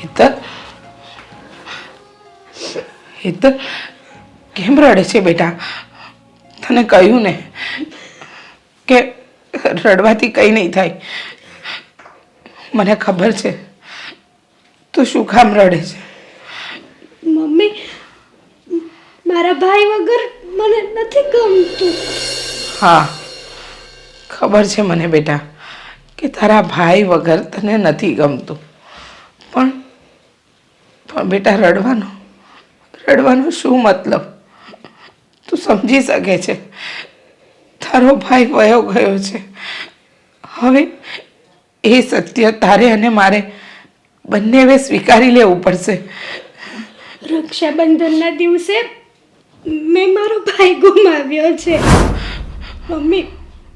હેતલ, હેતલ, કેમ રડે છે બેટા? તને કહ્યું ને કે રડવાથી કંઈ નહીં થાય. મને ખબર છે તું શું કામ રડે છે. મમ્મી, મારા ભાઈ વગર મને નથી ગમતું. હા, ખબર છે મને બેટા કે તારા ભાઈ વગર તને નથી ગમતું, પણ બેટા રડવાનો શું મતલબ? તું સમજી શકે છે તારો ભાઈ વયો ગયો છે. હવે એ સત્ય તારે અને મારે બંનેવે સ્વીકારી લેવું પડશે. રક્ષાબંધનના દિવસે મેં મારો ભાઈ ગુમાવ્યો છે. મમ્મી,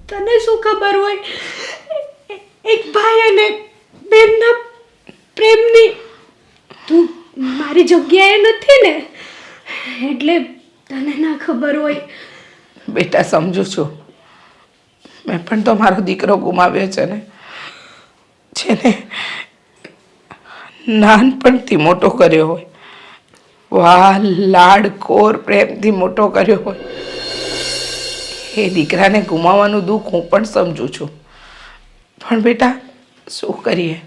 તને શું ખબર હોય એક ભાઈ અને બેનના પ્રેમની? તું મારી જગ્યાએ નથી ને, એટલે તને ના ખબર હોય. બેટા, સમજુ છું. મેં પણ તો મારો દીકરો ગુમાવ્યો છે ને, જેને નાનપણથી મોટો કર્યો હોય, વાલ લાડ કોર પ્રેમથી મોટો કર્યો હોય. એ દીકરાને ગુમાવવાનું દુઃખ હું પણ સમજુ છું, પણ બેટા શું કરીએ?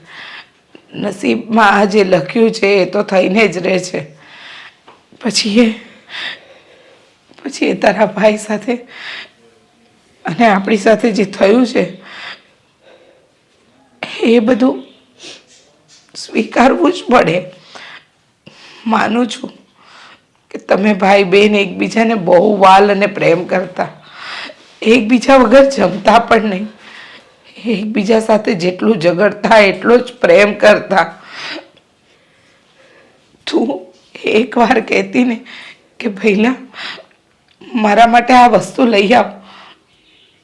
નસીબમાં આ જે લખ્યું છે એ તો થઈને જ રહે છે. પછી એ તારા ભાઈ સાથે અને આપણી સાથે જે થયું છે એ બધું સ્વીકારવું જ પડે. માનું છું કે તમે ભાઈ બહેન એકબીજાને બહુ વાલ અને પ્રેમ કરતા, એકબીજા વગર જમતા પણ નહીં, એકબીજા સાથે જેટલું ઝઘડતા એટલો જ પ્રેમ કરતા. તું એકવાર કહેતી ને કે ભૈલા મારા માટે આ વસ્તુ લઈ આવ,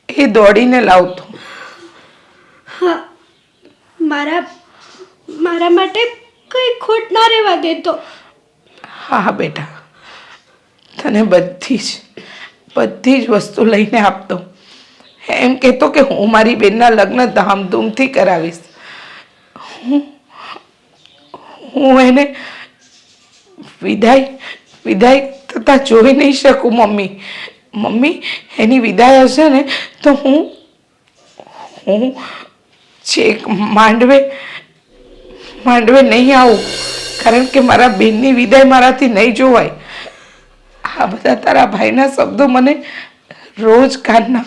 એ દોડીને લાવતો. હા, મારા માટે કઈ ખોટ ના રહેવા દેતો. હા બેટા, તને બધી જ વસ્તુ લઈને આપતો. એમ કહેતો કે હું મારી બેનના લગ્ન ધામધૂમથી કરાવીશ. હું એને વિદાય થતા જોઈ નહીં શકું. મમ્મી, એની વિદાય હશે ને તો હું છેક માંડવે નહીં આવું, કારણ કે મારા બેનની વિદાય મારાથી નહીં જોવાય. આ બધા તારા ભાઈના શબ્દો મને રોજ કાનમાં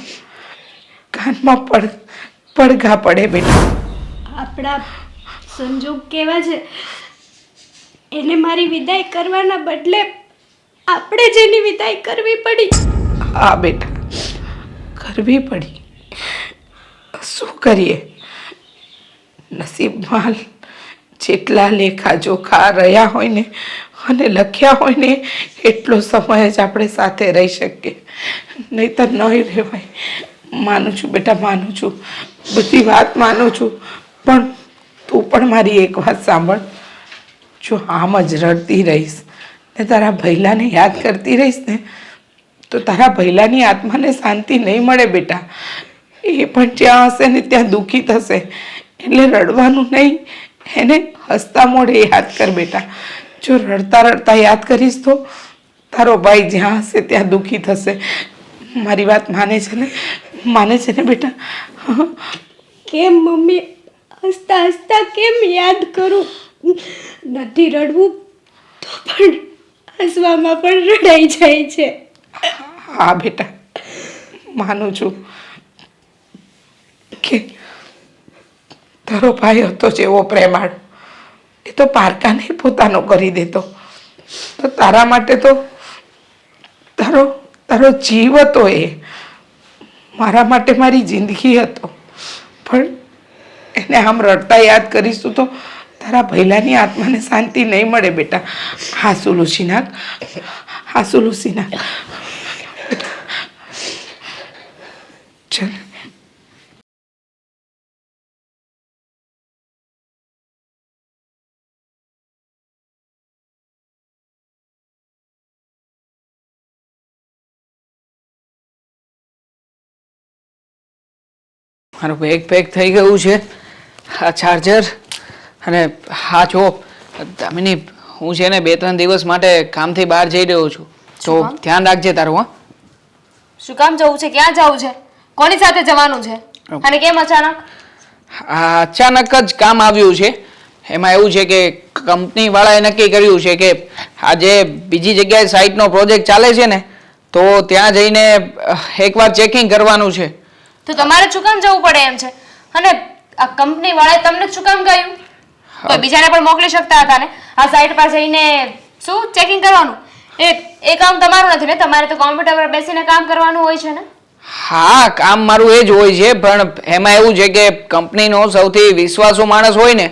પડઘા પડે બેટા. આપણા સંજોગ કેવા છે, એને મારી વિદાય કરવાના બદલે આપણે જ એની વિદાય કરવી પડી. હા બેટા, કરવી પડી. શું કરીએ? નસીબમાં જેટલા લેખા જોખા રહ્યા હોય ને અને લખ્યા હોય ને એટલો સમય જ આપણે સાથે રહી શકીએ, નહીંતર નહીં રહેવાય. માનું છું બેટા, માનું છું, બધી વાત માનું છું, પણ તું પણ મારી એક વાત સાંભળ. જો આમ જ રડતી રહીશ ને તારા ભૈલાને યાદ કરતી રહીશ ને તો તારા ભૈલાની આત્માને શાંતિ નહીં મળે બેટા. એ પણ જ્યાં હશે ને ત્યાં દુઃખી થશે. એટલે રડવાનું નહીં, એને હસતા મોઢે યાદ કર બેટા. જો રડતા રડતા યાદ કરીશ તો તારો ભાઈ જ્યાં હશે ત્યાં દુઃખી થશે. મારી વાત માને છે ને બેટા? કેમ મમ્મી, હસતા હસતા કેમ યાદ કરું? નથી રડવું તો પણ હસવામાં પણ રડાઈ જાય છે. હા બેટા, માનું છું કે તારો ભાઈ હતો જેવો પ્રેમાળ, એ તો પારકાને પોતાનો કરી દેતો. તો તારા માટે તો તારો જીવ હતો. એ મારા માટે મારી જિંદગી હતો. પણ એને આમ રડતા યાદ કરીશું તો તારા ભૈલાની આત્માને શાંતિ નહીં મળે બેટા. હાસુ લૂછી નાખ, હાસુ લૂછી નાખ. ચાલ. મારું બેગ પેક થઈ ગયું છે. આ ચાર્જર અને હા જો દામિની, હું છે ને 2-3 દિવસ માટે કામથી બહાર જઈ રહ્યો છું, તો શું કામ? ધ્યાન રાખજે તારું. હા, શું કામ જવું છે? ક્યાં જવું છે? કોની સાથે જવાનું છે? અને કેમ અચાનક? આ અચાનક જ કામ આવ્યું છે. એમાં એવું છે કે કંપની વાળાએ નક્કી કર્યું છે કે આજે બીજી જગ્યાએ સાઇટનો પ્રોજેક્ટ ચાલે છે ને, તો ત્યાં જઈને એકવાર ચેકિંગ કરવાનું છે. તો તમારે શું કામ જવું પડે એમ છે? અને આ કંપની વાળાએ તમને શું કામ કહ્યું? કોઈ બીજાને પણ મોકલી શકતા હતા ને આ સાઇટ પર જઈને શું ચેકિંગ કરવાનું? એ કામ તમારું નથી ને? તમારે તો કોમ્પ્યુટર પર બેસીને કામ કરવાનું હોય છે ને? હા, કામ મારું એ જ હોય છે, પણ એમાં એવું છે કે કંપનીનો સૌથી વિશ્વાસુ માણસ હોય ને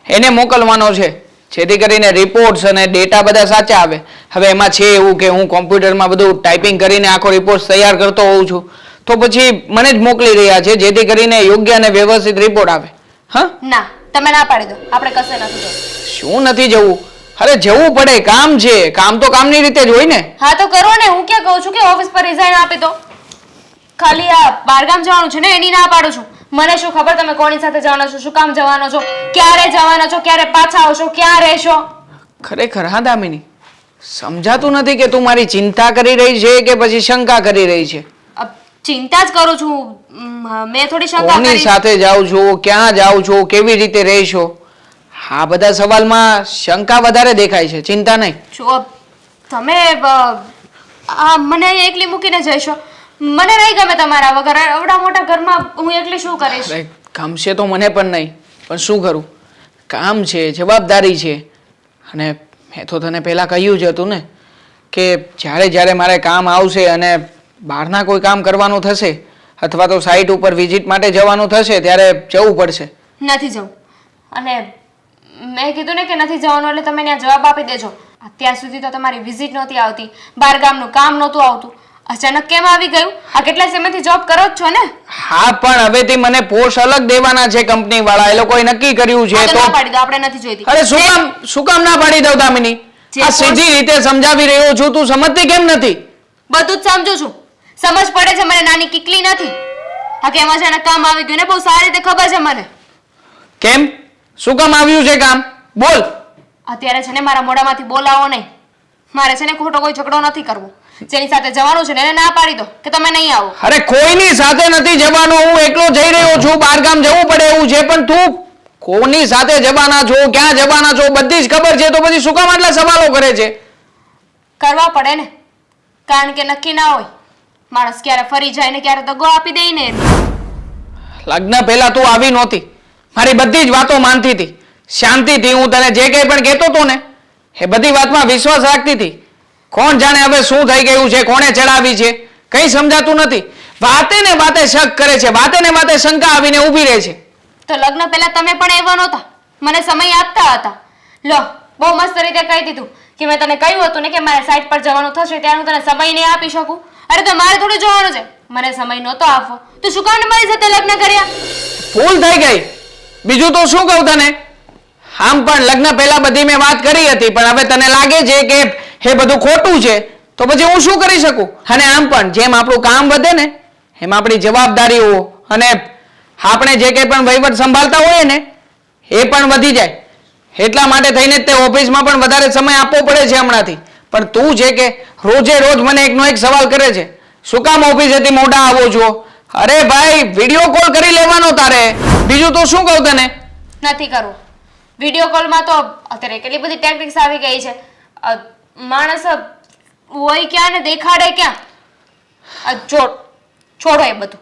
એને મોકલવાનો છે, જેથી કરીને રિપોર્ટ્સ અને ડેટા બધા સાચા આવે. હવે એમાં છે એવું કે હું કોમ્પ્યુટરમાં બધું ટાઈપિંગ કરીને આખો રિપોર્ટ તૈયાર કરતો હોઉં છું, તો પછી મને જ મોકલી રહ્યા છે, જેથી કરીને યોગ્ય અને વ્યવસ્થિત રિપોર્ટ આવે. હા, ના, તમે ના પાડી દો. આપણે કશે નથી જવું. શું નથી જવું? અરે જવું પડે, કામ છે. કામ તો કામની રીતે જ હોય ને. હા તો કરો ને. હું ક્યાં કહું છું કે ઓફિસ પર રિઝાઇન આપી દો. ખાલી આ બહારગામ જવાનું છે ને એની ના પાડું છું. મને શું ખબર તમે કોની સાથે જવાના છો, શું કામ જવાના છો, ક્યારે જવાના છો, ક્યારે પાછા આવશો, ક્યાં રહેશો? ખરેખર હા દામિની, સમજાતું નથી કે તું મારી ચિંતા કરી રહી છે કે પછી શંકા કરી રહી છે. ચિંતા જ કરું છું. મેં થોડી શંકા કોની કરી. સાથે જાઉં છું, ક્યાં જાઉં છું, કેવી રીતે રહેશો, આ બધા સવાલમાં શંકા વધારે દેખાય છે, ચિંતા નહીં. જો તમે મને અહીંયા એકલી મૂકીને જઈશો, મને નહીં ગમે તમારા વગર. એવડા મોટા ઘરમાં હું એકલી શું કરીશ? અરે, ગમશે તો મને પણ નહીં, પણ શું કરું? કામ છે, જવાબદારી છે. અને મેં તો તને પહેલા કહ્યું જ હતું ને કે જ્યારે જ્યારે મારે કામ આવશે અને બહારના કોઈ કામ કરવાનું થશે અથવા તો સાઇટ ઉપર વિઝિટ માટે જવાનું થશે ત્યારે જવું પડશે. નથી જવું. અને મેં કીધું ને કે નથી જવાનું, એટલે તમે ત્યાં જવાબ આપી દેજો. અત્યાર સુધી તો તમારી વિઝિટ નહોતી આવતી, બહારગામનું કામ નહોતું આવતું, અચાનક કેમ આવી ગયું? આ કેટલા સમયથી જોબ કરો જ છો ને? હા, પણ હવેથી મને પોસ્ટ અલગ દેવાના છે કંપની વાળા, એ લોકોએ નક્કી કર્યું છે. તો ના પાડી દો, આપણે નથી જોઈતી. અરે શું કામ ના પાડી દઉં દામિની? આ સીધી રીતે સમજાવી રહ્યો છું, તું સમજતી કેમ નથી? બધું જ સમજુ છું. સમજ પડે છે મને, નાની કિકલી નથી. આ કેમ અચાનક કામ આવી ગયું ને બહુ સારી રીતે ખબર છે મને. કેમ? શું કામ આવ્યું છે કામ? બોલ. અત્યારે છે ને મારા મોઢામાંથી બોલાવો નહીં. મારે છે ને ખોટો કોઈ ઝઘડો નથી કરવો. જેની સાથે જવાનું છે ને એને ના પાડી દો કે તમે નહીં આવો. અરે કોઈની સાથે નથી જવાનું, હું એકલો જઈ રહ્યો છું. બહારગામ જવું પડે એવું છે, પણ તું કોની સાથે જવાના છો, ક્યાં જવાના છો બધી જ ખબર છે, તો પછી શું કામ આટલા સવાલો કરે છે? કરવા પડે ને, કારણ કે નક્કી ના હોય માણસ ક્યારે ફરી જાય ને ક્યારે દગો આપી દે ને. લગ્ન પહેલા તું આવી નહોતી, મારી બધી જ વાતો માનતી હતી, શાંતિથી હું તને જે કંઈ પણ કહેતો હતો ને એ બધી વાતમાં વિશ્વાસ રાખતી હતી. કોણ જાણે હવે શું થઈ ગયું છે, કોણે ચડાવી છે, કંઈ સમજાતું નથી. વાતે ને વાતે શક કરે છે, વાતે ને વાતે શંકા આવીને ઊભી રહે છે. તો લગ્ન પહેલા તમે પણ એવા નહોતા, મને સમય આપતા હતા. લો, બહુ મસ્ત રીતે કહી દીધું કે મેં તને કહ્યું હતું ને કે મારે સાઈટ પર જવાનું થશે ત્યારે હું તને સમય નહીં આપી શકું. અરે તો મારે થોડું જોવાનું છે, મને સમય નહોતો આપવો તો શું કામ મારી સાથે લગ્ન કર્યા? ભૂલ થઈ ગઈ, બીજું તો શું કહું તને? આમ પણ લગ્ન પહેલા બધી મેં વાત કરી હતી, પણ હવે તને લાગે છે કે એ બધું ખોટું છે, તો પછી હું શું કરી શકું? અને આમ પણ જેમ આપણું કામ વધે ને એમ આપણી જવાબદારીઓ અને આપણે જે કંઈ પણ વહીવટ સંભાળતા હોઈએ ને એ પણ વધી જાય. એટલા માટે થઈને જ તે ઓફિસમાં પણ વધારે સમય આપવો પડે છે હમણાંથી. પણ તું છે કે રોજે રોજ મને એકનો એક સવાલ કરે છે, શું કામ ઓફિસેથી મોડા આવો છો? અરે ભાઈ, વિડીયો કોલ કરી લેવાનો તારે, બીજું તો શું કહું તને? નથી કરવું. વિડીયો કોલમાં તો અત્યારે કેટલી બધી ટેકનિક્સ આવી ગઈ છે. માણસ હોય ક્યાં ને દેખાડે ક્યાં. છોડો એ બધું.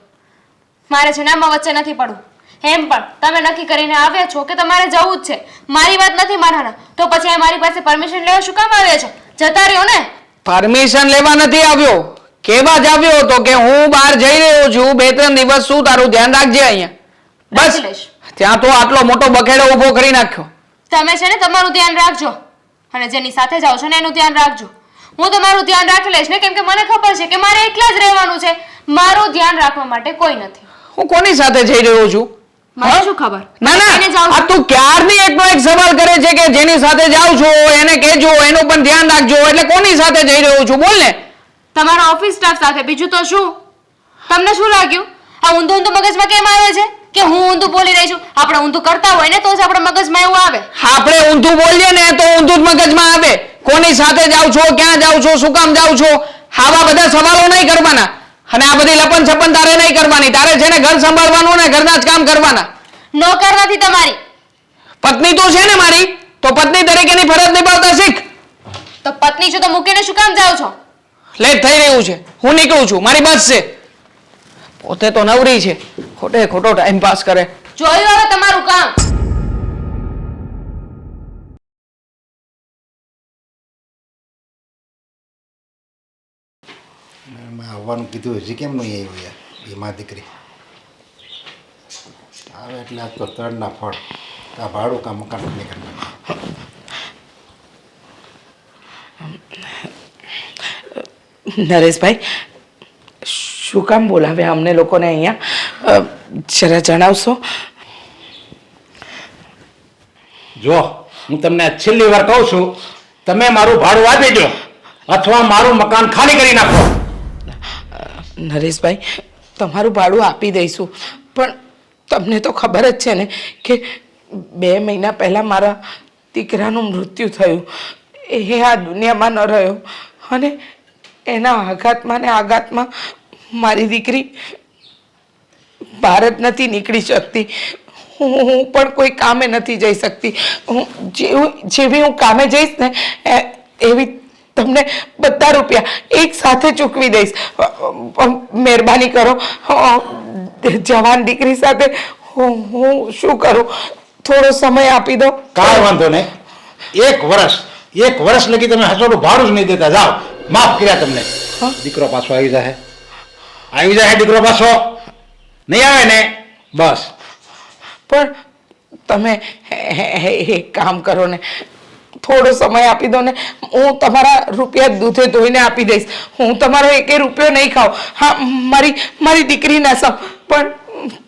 મારે છે ને આમાં વચ્ચે નથી પડવું. એમ પણ તમે નક્કી કરીને આવ્યા છો કે તમારે જવું જ છે, મારી વાત નથી માનવાના, તો પછી મારી પાસે પરમિશન લેવા શું કામ આવ્યા છો? જતા રહ્યો ને. પરમિશન લેવા નથી આવ્યો, કેવા જ આવ્યો હતો કે હું બહાર જઈ રહ્યો છું, 2-3 દિવસ શું તારું ધ્યાન રાખજે અહીંયા. બસ લઈશ. ત્યાં તો આટલો મોટો બખેડો ઊભો કરી નાખ્યો. તમે છે ને તમારું ધ્યાન રાખજો, અને જેની સાથે જાઓ છો ને એનું ધ્યાન રાખજો. હું તમારું ધ્યાન રાખી લઈશ ને, કેમ કે મને ખબર છે કે મારે એકલા જ રહેવાનું છે. મારું ધ્યાન રાખવા માટે કોઈ નથી. હું કોની સાથે જઈ રહ્યો છું? મને શું ખબર? ના એને જાઉં ના, આ છું. તું ક્યારની એકનો એક સવાલ કરે છે કે જેની સાથે જાઉં છો એને કહેજો, એનું પણ ધ્યાન રાખજો. એટલે કોની સાથે જઈ રહ્યો છું બોલ ને? તમારા ઓફિસ સ્ટાફ સાથે. બીજું તો શું? તમને શું લાગ્યું આ ઊંધું ઊંધું મગજમાં કેમ આવે છે કે હું ઊંધું બોલી રહી છું? આપણે ઊંધું કરતા હોય ને તો જ આપણા મગજમાં એવું આવે. આપણે ઊંધું બોલીએ ને તો ઊંધું જ મગજમાં આવે. કોની સાથે જાવ છો, ક્યાં જાવ છો, શું કામ જાવ છો, આવા બધા સવાલો નહીં કરવાના. અને આ બધી લપન છપન તારે નહીં કરવાની. તારે છે ને ઘર સંભાળવાનું ને ઘરના જ કામ કરવાના. નોકર નથી તમારી. પત્ની તો છે ને મારી, તો પત્ની તરીકેની ફરજ નિભાવતા શીખ. તો પત્ની છો તો મૂકીને શું કામ જાઓ છો? લેટ થઈ રહ્યું છે, હું નીકળું છું, મારી બસ છે. પોતે તો નવરી છે, ખોટે ખોટો ટાઈમ પાસ કરે. જોયું હવે તમારું કામ. મેં આવવાનું કીધું હજી કેમ નહીં આવ્યું યાર એમાં દીકરી આવે એટલે આજ તો તળના ફળ આ ભાડું કાં મકાન ખાલી કરી નાખે. નરેશભાઈ, શું કામ બોલાવ્યા અમને લોકોને અહીંયા? જરા જણાવશો? જો હું તમને છેલ્લી વાર કહું છું, તમે મારું ભાડું આપી દો અથવા મારું મકાન ખાલી કરી નાખો. નરેશભાઈ, તમારું ભાડું આપી દઈશું, પણ તમને તો ખબર જ છે ને કે 2 મહિના પહેલાં મારા દીકરાનું મૃત્યુ થયું. એ આ દુનિયામાં ન રહ્યો અને એના આઘાતમાં ને આઘાતમાં મારી દીકરી બહાર જ નથી નીકળી શકતી. હું પણ કોઈ કામે નથી જઈ શકતી. જેવી હું કામે જઈશ ને એવી તમને બધા રૂપિયા એક સાથે ચૂકવી દઈશ. મહેરબાની કરો. જવાન દીકરી સાથે હું શું કરું? થોડો સમય આપી દો. કાંઈ વાંધો નહીં, 1 વર્ષ લગી તમે હસોડું ભાડું જ નહીં દેતા. જાઓ, માફ કર્યા તમને. દીકરો પાછો આવી જાય દીકરો પાછો નહીં આવે ને બસ. પણ તમે એક કામ કરો ને, થોડો સમય આપી દો ને. હું તમારા રૂપિયા દૂધે ધોઈને આપી દઈશ. હું તમારો 1 રૂપિયો નહીં ખાઉં. હા, મારી દીકરીના સમ, પણ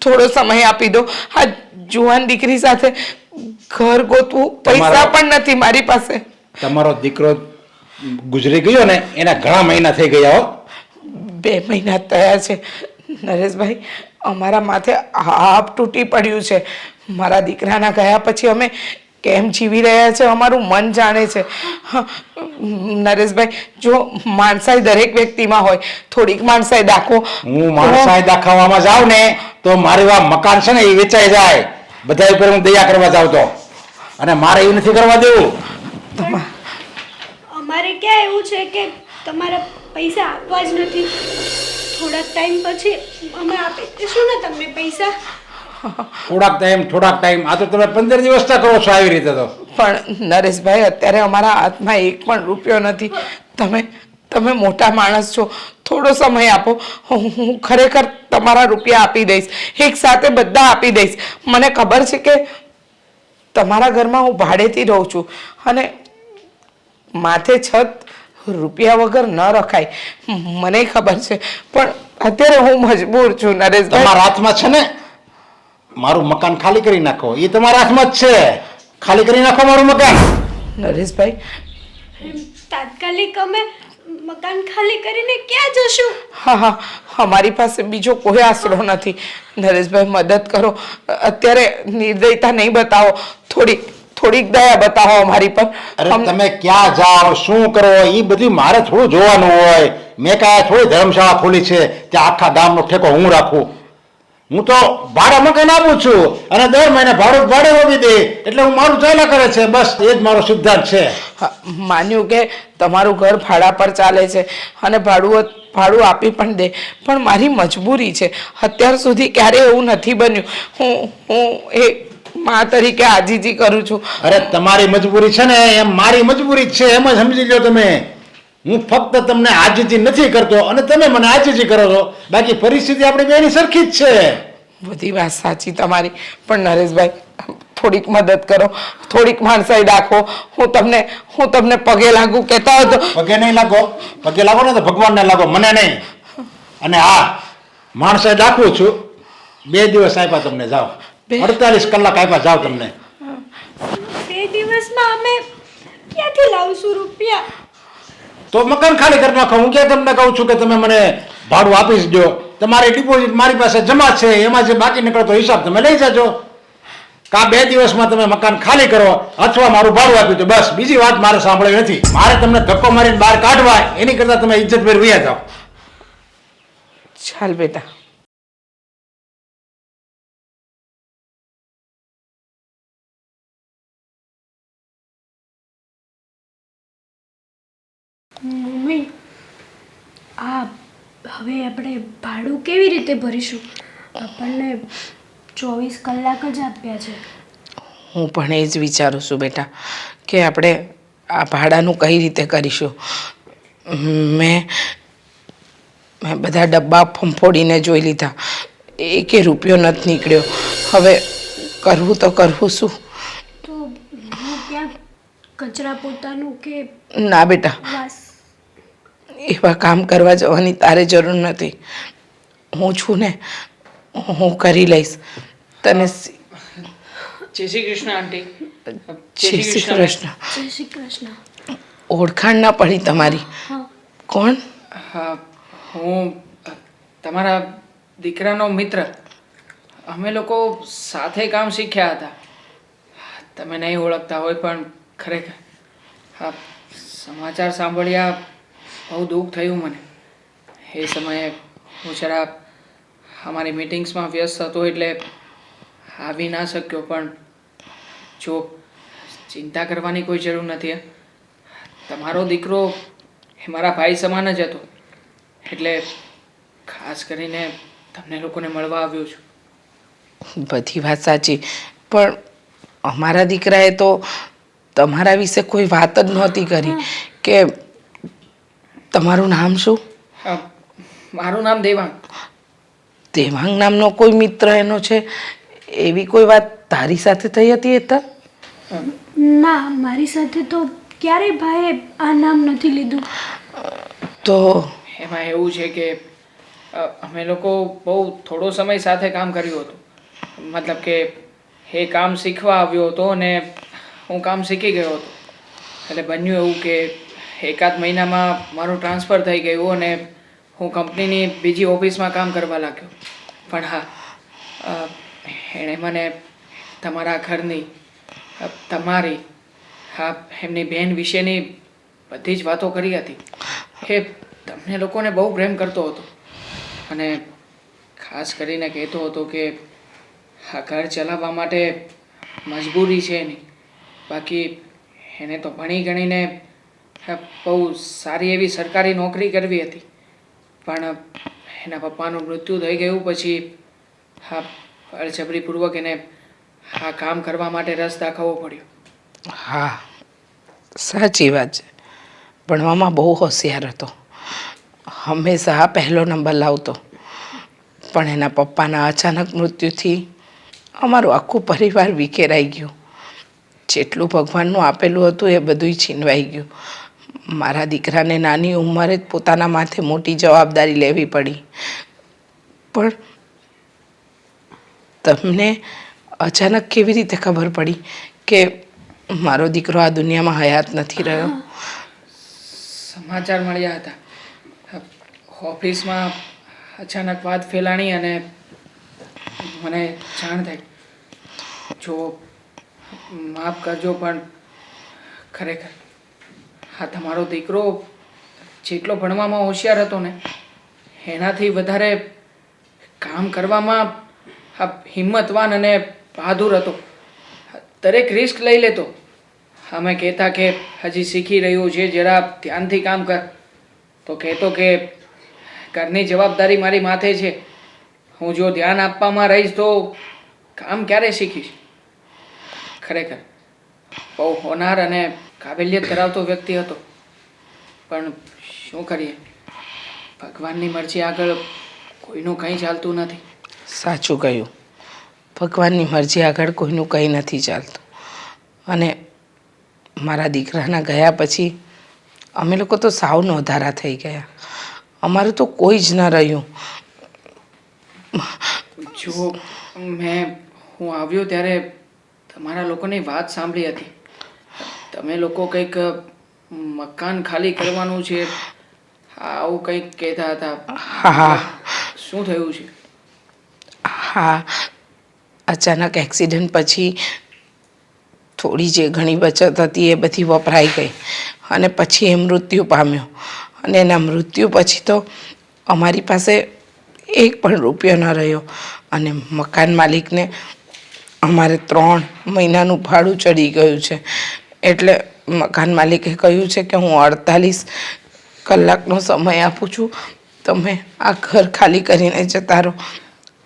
થોડો સમય આપી દો. આ જુવાન દીકરી સાથે ઘર ગોતવું, પૈસા પણ નથી મારી પાસે. તમારો દીકરો ગુજરી ગયો ને એના ઘણા મહિના થઈ ગયા હો. 2 મહિના થયા છે નરેશભાઈ. અમારા માથે આપ તૂટી પડ્યું છે. મારા દીકરાના ગયા પછી અમે કેમ જીવી રહ્યા છે અમારું મન જાણે છે. નરેશભાઈ, જો માણસાઈ દરેક વ્યક્તિમાં હોય, થોડીક માણસાઈ દાખવો. હું માણસાઈ દાખવવામાં જાઉં ને તો મારી આ મકાન છે ને એ વેચાઈ જાય. બધા ઉપર હું દયા કરવા જાઉં તો, અને મારે એવું નથી કરવા દેવું. અમારે ક્યાં એવું છે કે તમારા પૈસા આપવા જ નથી? થોડાક ટાઈમ પછી અમે આપી દઈશું ને તમને પૈસા. થોડાક ટાઈમ આ તો તમે 15 દિવસથી કરો છો આવી રીતે. તો પણ નરેશભાઈ, અત્યારે અમારા હાથમાં 1 પણ રૂપિયો નથી. તમે મોટા માણસ છો, થોડો સમય આપો. હું ખરેખર તમારા રૂપિયા આપી દઈશ, એક સાથે બધા આપી દઈશ. મને ખબર છે કે તમારા ઘરમાં હું ભાડેથી રહું છું અને માથે છત રૂપિયા વગર ન રખાય, મને ખબર છે. પણ અત્યારે હું મજબૂર છું નરેશભાઈ. તમારા હાથમાં છે ને મારું મકાન ખાલી કરી નાખો, એ તમારા હાથમાં જ છે. ખાલી કરી નાખો મારું મકાન. નરેશભાઈ, તાત્કાલિક અમે મકાન ખાલી કરીને ક્યાં જશું? હા, અમારી પાસે બીજો કોઈ આશરો નથી. નરેશભાઈ, મદદ કરો. અત્યારે નિર્દયતા નહીં બતાવો, થોડીક દયા બતાવો અમારી પર. અરે તમે ક્યાં જાઓ, શું કરો, એ બધું મારે થોડું જોવાનું હોય. મેં કાંઈ થોડી ધર્મશાળા ખોલી છે ત્યાં આખા ગામનો ઠેકો હું રાખું? હું તો ભાડા મકાન આપું છું અને દર મહિને ભાડે આપી દે, એટલે હું મારું ચાલ્યા કરે છે. બસ એ જ મારો સિદ્ધાંત છે. માન્યું કે તમારું ઘર ભાડા પર ચાલે છે અને ભાડું આપી પણ દે, પણ મારી મજબૂરી છે. અત્યાર સુધી ક્યારેય એવું નથી બન્યું. હું એક મા તરીકે આજીજી કરું છું. અરે તમારી મજબૂરી છે ને એમ મારી મજબૂરી છે, એમ જ સમજી લો તમે. હું ફક્ત તમને આજીજી નથી કરતો અને તમે મને આજીજી કરો છો, બાકી પરિસ્થિતિ આપણી બેની સરખી જ છે. બધી વાત સાચી તમારી, પણ નરેશભાઈ, થોડીક મદદ કરો, થોડીક માણસાઈ દાખવો. હું તમને પગે લાગુ કહેતા હતો. પગે નહીં લાગો, પગે લાગો ને તો ભગવાનને લાગો, મને નહીં. અને હા, માણસાઈ દાખવું છું. 2 દિવસ આપ્યા તમને, જાઓ. 48 કલાક આપ્યા, જાઓ તમને. 2 દિવસમાં અમે ક્યાંથી લાવશું રૂપિયા? તો મકાન ખાલી કરી નાખો. હું ક્યાં તમને કહું છું કે તમે મને ભાડું આપી જ દો. તમારી ડિપોઝિટ મારી પાસે જમા છે, એમાં જે બાકી નીકળતો હિસાબ તમે લઈ જજો. કા 2 દિવસમાં તમે મકાન ખાલી કરો અથવા મારું ભાડું આપ્યું તો બસ, બીજી વાત મારે સાંભળવી નથી. મારે તમને ધક્કો મારીને બહાર કાઢવા એની કરતાં તમે ઇજ્જતભેર વયા જાઓ. ચાલ બેટા. મમ્મી, આ હવે આપણે ભાડું કેવી રીતે ભરીશું? આપણને 24 કલાક જ આપ્યા છે. હું પણ એ જ વિચારું છું બેટા કે આપણે આ ભાડાનું કઈ રીતે કરીશું. મેં બધા ડબ્બા ફંફોડીને જોઈ લીધા, એકે રૂપિયો નથી નીકળ્યો. હવે કરવું તો કરવું શું? તો હું ક્યાં કચરા પોતાનું કે ના બેટા, વાસ? એવા કામ કરવા જવાની તારે જરૂર નથી. હું છું ને, હું કરી લઈશ. તને જય શ્રી કૃષ્ણ આંટી. જય શ્રી કૃષ્ણ. જય શ્રી કૃષ્ણ. ઓળખાણ ના પડી તમારી. હા, કોણ? હા, હું તમારા દીકરાનો મિત્ર. અમે લોકો સાથે કામ શીખ્યા હતા. તમે નહીં ઓળખતા હોય પણ ખરેખર હા, સમાચાર સાંભળ્યા બહુ દુઃખ થયું મને. એ સમયે હું જરા અમારી મિટિંગ્સમાં વ્યસ્ત હતો એટલે આવી ના શક્યો. પણ જો ચિંતા કરવાની કોઈ જરૂર નથી. તમારો દીકરો એ મારા ભાઈ સમાન જ હતો, એટલે ખાસ કરીને તમને લોકોને મળવા આવ્યો છું. બધી વાત સાચી, પણ અમારા દીકરાએ તો તમારા વિશે કોઈ વાત જ નહોતી કરી. કે તમારું નામ શું? મારું નામ દેવાંગ. દેવાંગ નામનો કોઈ મિત્ર એનો છે, એવી કોઈ વાત તારી સાથે થઈ હતી હેતર? ના, મારી સાથે તો ક્યારેય ભાઈએ આ નામ નથી લીધું. તો એમાં એવું છે કે અમે લોકો બહુ થોડો સમય સાથે કામ કર્યું હતું. મતલબ કે એ કામ શીખવા આવ્યો હતો અને હું કામ શીખી ગયો હતો. એટલે બન્યું એવું કે 1-8 મહિનામાં મારું ટ્રાન્સફર થઈ ગયું અને હું કંપનીની બીજી ઓફિસમાં કામ કરવા લાગ્યો. પણ હા, એણે મને તમારા ઘરની, તમારી, હા, એમની બહેન વિશેની બધી જ વાતો કરી હતી. એ તમને લોકોને બહુ પ્રેમ કરતો હતો અને ખાસ કરીને કહેતો હતો કે આ ઘર ચલાવવા માટે મજબૂરી છે નહીં, બાકી એને તો ભણી ગણીને બહુ સારી એવી સરકારી નોકરી કરવી હતી. પણ એના પપ્પાનું મૃત્યુ થઈ ગયું પછી હા, બળજબરીપૂર્વક એને આ કામ કરવા માટે રસ દાખવવો પડ્યો. હા, સાચી વાત છે. ભણવામાં બહુ હોશિયાર હતો, હંમેશા પહેલો નંબર લાવતો. પણ એના પપ્પાના અચાનક મૃત્યુથી અમારું આખું પરિવાર વિખેરાઈ ગયું. જેટલું ભગવાનનું આપેલું હતું એ બધુંય છીનવાઈ ગયું. મારા દીકરાને નાની ઉંમરે જ પોતાના માથે મોટી જવાબદારી લેવી પડી. પણ તમને અચાનક કેવી રીતે ખબર પડી કે મારો દીકરો આ દુનિયામાં હયાત નથી રહ્યો? સમાચાર મળ્યા હતા. ઓફિસમાં અચાનક વાત ફેલાણી અને મને જાણ થઈ. જો માફ કરજો પણ ખરેખર હા, તમારો દીકરો જેટલો ભણવામાં હોશિયાર હતો ને એનાથી વધારે કામ કરવામાં હિંમતવાન અને બહાદુર હતો. દરેક રિસ્ક લઈ લેતો. અમે કહેતા કે હજી શીખી રહ્યું છે, જરા ધ્યાનથી કામ કર, તો કહેતો કે ઘરની જવાબદારી મારી માથે છે, હું જો ધ્યાન આપવામાં રહીશ તો કામ ક્યારે શીખીશ. ખરેખર બહુ હોનાર અને કાબેલિયત ધરાવતો વ્યક્તિ હતો. પણ શું કરીએ, ભગવાનની મરજી આગળ કોઈનું કંઈ ચાલતું નથી. સાચું કહ્યું. ભગવાનની મરજી આગળ કોઈનું કંઈ નથી ચાલતું. અને મારા દીકરાના ગયા પછી અમે લોકો તો સાવ નોધારા થઈ ગયા. અમારું તો કોઈ જ ન રહ્યું. જો હું આવ્યો ત્યારે તમારા લોકોની વાત સાંભળી હતી. તમે લોકો કંઈક મકાન ખાલી કરવાનું છે આવું કંઈક કહેતા હતા. હા, શું થયું છે? હા, અચાનક એક્સિડન્ટ પછી થોડી જે ઘણી બચત હતી એ બધી વપરાઈ ગઈ અને પછી એ મૃત્યુ પામ્યો. અને એના મૃત્યુ પછી તો અમારી પાસે એક પણ રૂપિયો ન રહ્યો અને મકાન માલિકને અમારે 3 મહિનાનું ભાડું ચડી ગયું છે. એટલે મકાન માલિકે કહ્યું છે કે હું 48 કલાકનો સમય આપું છું, તમે આ ઘર ખાલી કરીને જતા રહો.